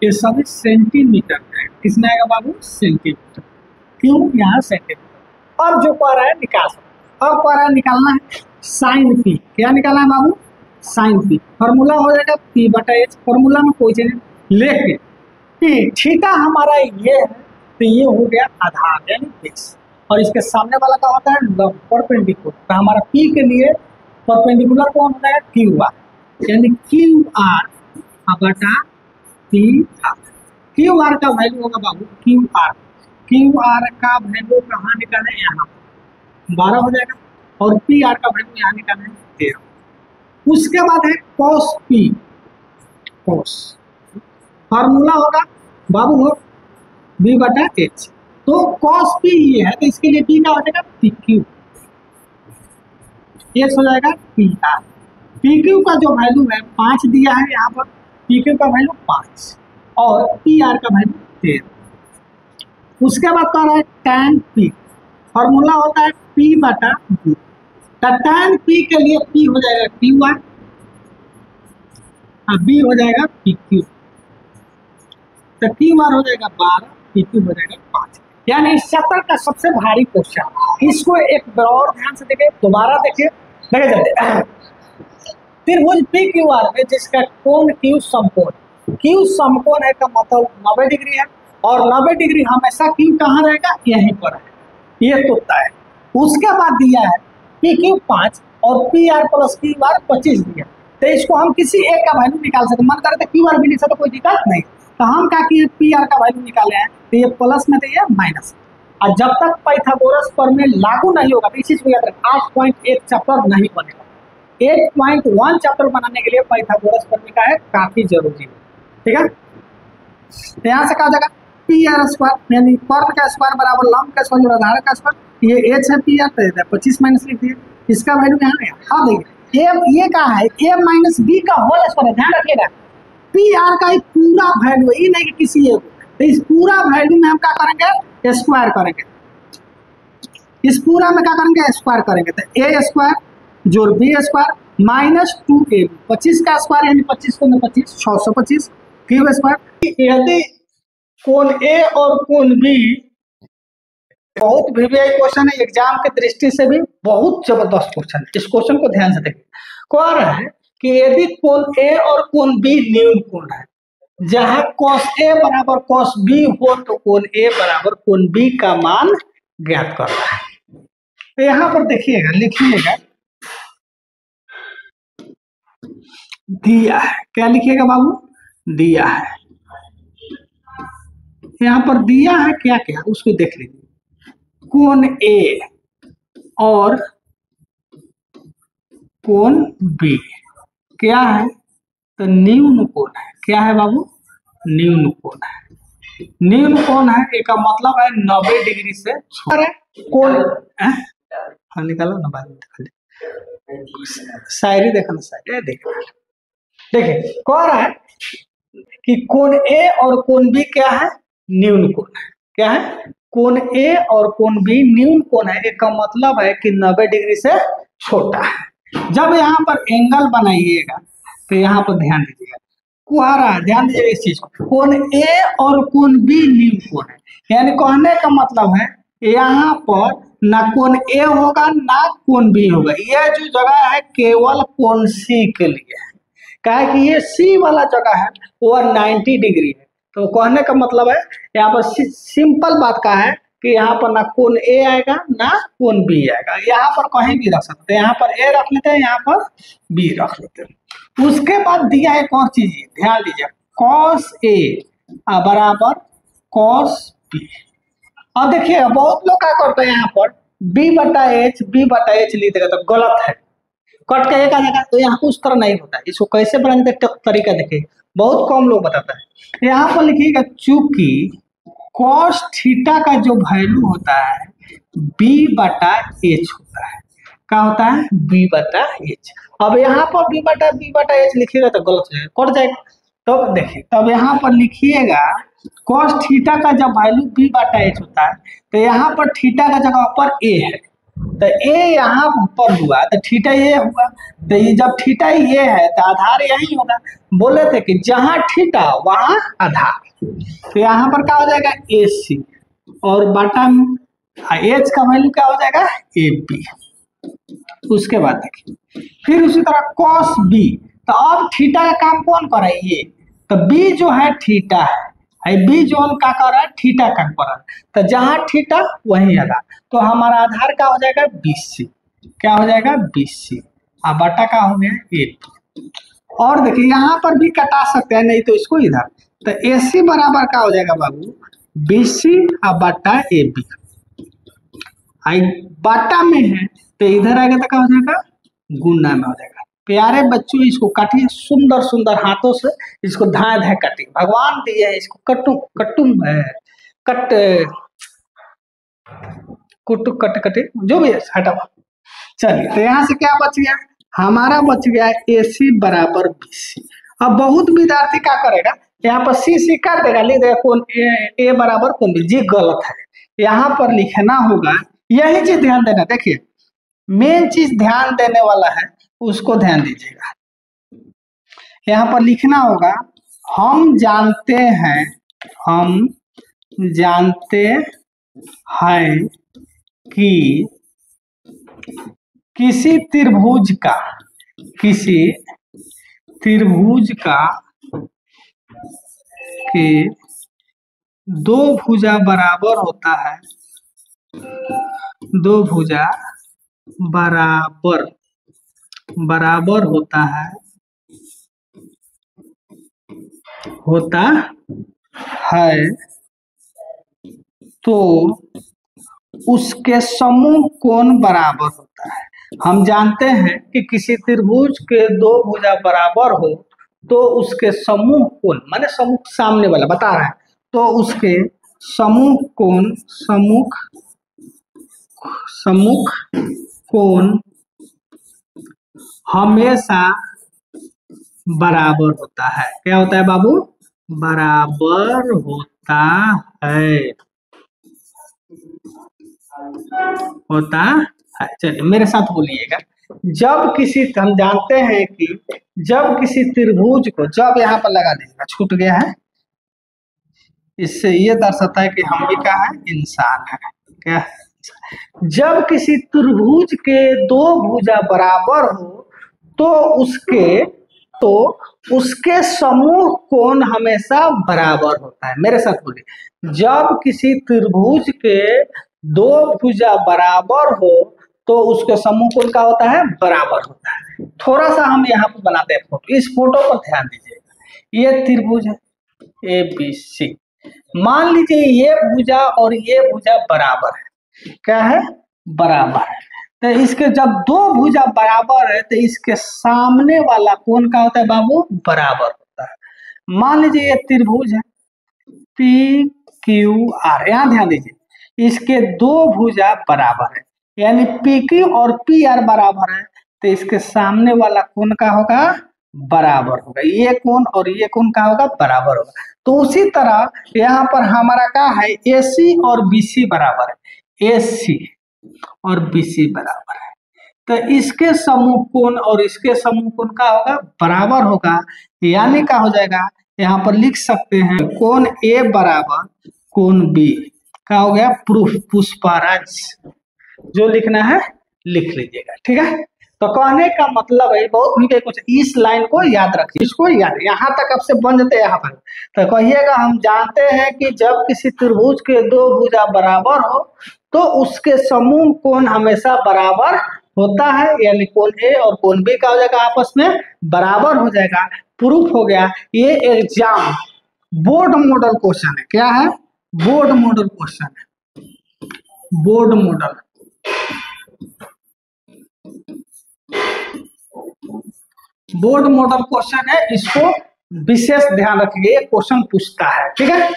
ये सभी सेंटीमीटर है, किसमें आएगा बाबू सेंटीमीटर, क्यों यहाँ सेंटीमीटर। अब जो कह रहा है निकाल, अब कह रहा है निकालना है साइन पी, क्या निकालना है बाबू साइन पी, फॉर्मूला हो जाएगा पी बटा एच, फॉर्मूला में कोई चीज नहीं, लेकिन पी थीटा हमारा ये है तो ये हो गया आधार यानी बेस, और इसके सामने वाला क्या होता है लंब परपेंडिकुलर, तो हमारा पी के लिए परपेंडिकुलर कौन होता है क्यू आर, यानी क्यू आर बटा पी आर। क्यू आर का वैल्यू होगा बाबू, क्यू आर का वैल्यू कहाँ निकाले, यहाँ 12 हो जाएगा, और पी आर का वैल्यू यहाँ निकाले 13। उसके बाद है कॉस पी, कॉस फार्मूला होगा बाबू हो बी बटा एच। तो कॉस पी ये है, तो इसके लिए पी का हो जाएगा पी क्यू, एच हो जाएगा पी आर। पी क्यू का जो वैल्यू है 5 दिया है यहाँ पर, पी क्यू का वैल्यू 5 और पी आर का वैल्यू 13। उसके बाद कह रहा है टैन पी, फॉर्मूला होता है पी बटा बी। टैन पी के लिए पी हो जाएगा क्यू आर और बी हो जाएगा पी क्यू। तो क्यू आर हो जाएगा 12, पी क्यू हो जाएगा 5। यानी इस चैप्टर का सबसे भारी क्वेश्चन, इसको एक बार और ध्यान से देखिए, दोबारा देखिए, देखे जाते त्रिभुज पी क्यू आर में जिसका कोण क्यू समकोण, क्यू समकोण है का मतलब 90 डिग्री है, और 90 डिग्री हमेशा क्यू कहाँ रहेगा, यहीं पर है, ये तुकता है। उसके बाद दिया है पी क्यू 5 और P R plus Q R 25 दिया, तो इसको हम किसी एक का वैल्यू निकाल सकते, मन करे तो क्यू आर भी लिख सकते, कोई दिक्कत नहीं। तो हम क्या किए, पी आर का वैल्यू निकाले हैं, तो ये प्लस में तो ये माइनस। और जब तक पाइथागोरस प्रमेय लागू नहीं होगा, तो इस चीज को याद रखें, 8.1 चैप्टर नहीं बनेगा। 8.1 चैप्टर बनाने के लिए पाइथागोरस प्रमेय का है काफी जरूरी है, ठीक है। तो यहाँ से कहा जाएगा पी आर स्क्वायर, यानी कर्ण का स्क्वायर बराबर लंब का स्क्वायर आधार का स्क्वायर, ये एच है पी आर, तो 25 माइनस लिख दिए, इसका वैल्यू यहाँ है। हाँ देखिए ये कहा है ए माइनस बी का होल स्क्वायर, ध्यान रखिएगा पी आर का एक पूरा वैल्यू, ये नहीं कि किसी एक, तो इस पूरा वैल्यू में हम क्या करेंगे, स्क्वायर करेंगे, इस पूरा में क्या करेंगे, स्क्वायर करेंगे। तो ए स्क्वायर जोड़ बी स्क्वायर माइनस 2ab, 25 का स्क्वायर यानी 25 को 25, 625 क्यूब स्क्वायर। यदि कोण ए और कोण बी, बहुत वीवीआई क्वेश्चन है, एग्जाम के दृष्टि से भी बहुत जबरदस्त क्वेश्चन है, इस क्वेश्चन को ध्यान से देखिए। कह रहा है कि यदि कोण ए और कोण बी न्यून कोण है, जहां cos ए बराबर cos बी हो, तो कोण ए बराबर कोण बी का मान ज्ञात कर रहा है। तो यहां पर देखिएगा, लिखिएगा, दिया है, क्या लिखिएगा बाबू, दिया है, यहाँ पर दिया है क्या क्या उसको देख लीजिए। कोण ए और कोण बी क्या है, तो न्यून कोण है, क्या है बाबू, न्यून कोण है, न्यून कोण है, एक मतलब है 90 डिग्री से छोटा है। कोण हाँ निकालो ना, बाद में शायरी देखना, शायरी देखना, देखिए कह रहा है कि कोण ए और कोण बी क्या है, न्यून कोण है, क्या है, कोण ए और कोण बी न्यून कोण है, एक मतलब है कि 90 डिग्री से छोटा है। जब यहाँ पर एंगल बनाइएगा तो यहाँ पर ध्यान दीजिएगा, कुहारा ध्यान दीजिएगा इस चीज को, कोण ए और कोण बी न्यून कोण है, यानी कहने का मतलब है यहाँ पर ना कोण ए होगा ना कोण बी होगा, यह जो जगह है केवल कोण सी के लिए है, क्या है कि ये सी वाला जगह है वो 90 डिग्री है। तो कहने का मतलब है यहाँ पर सिंपल बात का है कि यहाँ पर ना कोण ए आएगा ना कोण बी आएगा, यहाँ पर कहीं भी रख सकते हैं, यहाँ पर ए रख लेते हैं, यहाँ पर बी रख लेते हैं। उसके बाद दिया एक और चीज, ध्यान दीजिए, cos ए बराबर cos बी। अब देखिए बहुत लोग क्या करते हैं, यहाँ पर b बटा एच लिख देगा तो गलत है, कट का एक आ जाएगा, तो यहाँ उस तरह नहीं होता है। इसको कैसे बनाने का तरीका देखिए, बहुत कम लोग बताता है। यहाँ पर लिखिएगा चूंकि cos थीटा का जो वैल्यू होता है b बटा एच होता है, क्या होता है, b बटा एच। अब यहाँ पर b बटा एच लिखिएगा तो गलत हो जाएगा, कट जाएगा। तो देखिए तब यहाँ पर लिखिएगा cos थीटा का जब वैल्यू b बटा एच होता है, तो यहाँ पर थीटा का जगह पर a है, तो ए यहाँ ऊपर हुआ तो थीटा ये हुआ, तो ये जब थीटा ये है तो आधार यही होगा, बोले थे कि जहां थीटा वहां आधार, तो यहाँ पर क्या हो जाएगा ए सी, और बटन एच का वैल्यू क्या हो जाएगा ए बी। उसके बाद देखिए फिर उसी तरह cos बी, तो अब थीटा का काम कौन कर रहा है, ये तो बी जो है थीटा है, बी जो हम क्या कर रहा है थीटा का कर रहा है, तो जहां थीटा वहीं आधार, तो हमारा आधार क्या हो जाएगा BC, क्या हो जाएगा BC, और बटा का हो गया ए। और देखिए यहाँ पर भी कटा सकते हैं, नहीं तो इसको इधर, तो AC बराबर क्या हो जाएगा बाबू, BC बटा AB। आई बाटा में है तो इधर आएगा तो क्या हो जाएगा, गुना में हो जाएगा। प्यारे बच्चों इसको काटिए सुंदर सुंदर हाथों से, इसको धाए धाए काटिए, भगवान दिए है इसको, कट्टुम है, कट कुटु कट कटे जो भी है हटाओ। चलिए तो यहाँ से क्या बच गया, हमारा बच गया AC बराबर BC। अब बहुत विद्यार्थी क्या करेगा, यहाँ पर C कर देगा, लिख देगा कौन A बराबर कौन B, जी गलत है। यहाँ पर लिखना होगा, यही चीज ध्यान देना, देखिए मेन चीज ध्यान देने वाला है, उसको ध्यान दीजिएगा। यहाँ पर लिखना होगा हम जानते हैं कि किसी त्रिभुज का के दो भुजा बराबर होता है, दो भुजा बराबर होता है तो उसके समूह कोण बराबर होता है। हम जानते हैं कि किसी त्रिभुज के दो भुजा बराबर हो तो उसके समूह कोण, माने समूह सामने वाला बता रहा है, तो उसके समूह कोण हमेशा बराबर होता है। क्या होता है बाबू, बराबर होता है, चलिए मेरे साथ बोलिएगा। जब किसी, हम जानते हैं कि जब किसी त्रिभुज को, जब यहाँ पर लगा दीजिएगा, छूट गया है, इससे ये दर्शाता है कि हम भी क्या है, इंसान है। क्या है, जब किसी त्रिभुज के दो भुजा बराबर हो तो उसके समूह कोण हमेशा बराबर होता है। मेरे साथ बोलिए, जब किसी त्रिभुज के दो भुजा बराबर हो तो उसके समूह कोण क्या होता है, बराबर होता है। थोड़ा सा हम यहाँ पे बनाते हैं फोटो, इस फोटो पर ध्यान दीजिएगा। ये त्रिभुज है ABC, मान लीजिए ये भुजा और ये भुजा बराबर है, क्या है, बराबर है। तो इसके जब दो भुजा बराबर है तो इसके सामने वाला कोण क्या होता है बाबू, बराबर होता है। मान लीजिए ये त्रिभुज है PQR, यहाँ ध्यान दीजिए, इसके दो भुजा बराबर है, यानी PQ और PR बराबर है, तो इसके सामने वाला कोण का होगा, बराबर होगा। ये कोण और ये कोण का होगा, बराबर होगा। तो उसी तरह यहाँ पर हमारा क्या है, AC और BC बराबर है, AC और BC बराबर है, तो इसके समूह कोण और इसके समूह कोण का होगा, बराबर होगा। यानी क्या हो जाएगा, यहाँ पर लिख सकते हैं कोण A बराबर कोण B, क्या हो गया, प्रूफ, पुष्पराज। जो लिखना है लिख लीजिएगा, ठीक है। तो कहने का मतलब है, बहुत नहीं कुछ, इस लाइन को याद रखिए, इसको याद, यहाँ तक आपसे बन जाते यहाँ पर। तो कहिएगा हम जानते हैं कि जब किसी त्रिभुज के दो भुजा बराबर हो तो उसके समूह कोण हमेशा बराबर होता है, यानी कोण A और कोण B का हो जाएगा, आपस में बराबर हो जाएगा। प्रूफ हो गया। ये एग्जाम बोर्ड मॉडल क्वेश्चन है। क्या है, बोर्ड मॉडल क्वेश्चन है, board model, board model question है, इसको विशेष ध्यान रखिए, क्वेश्चन पूछता है, ठीक है।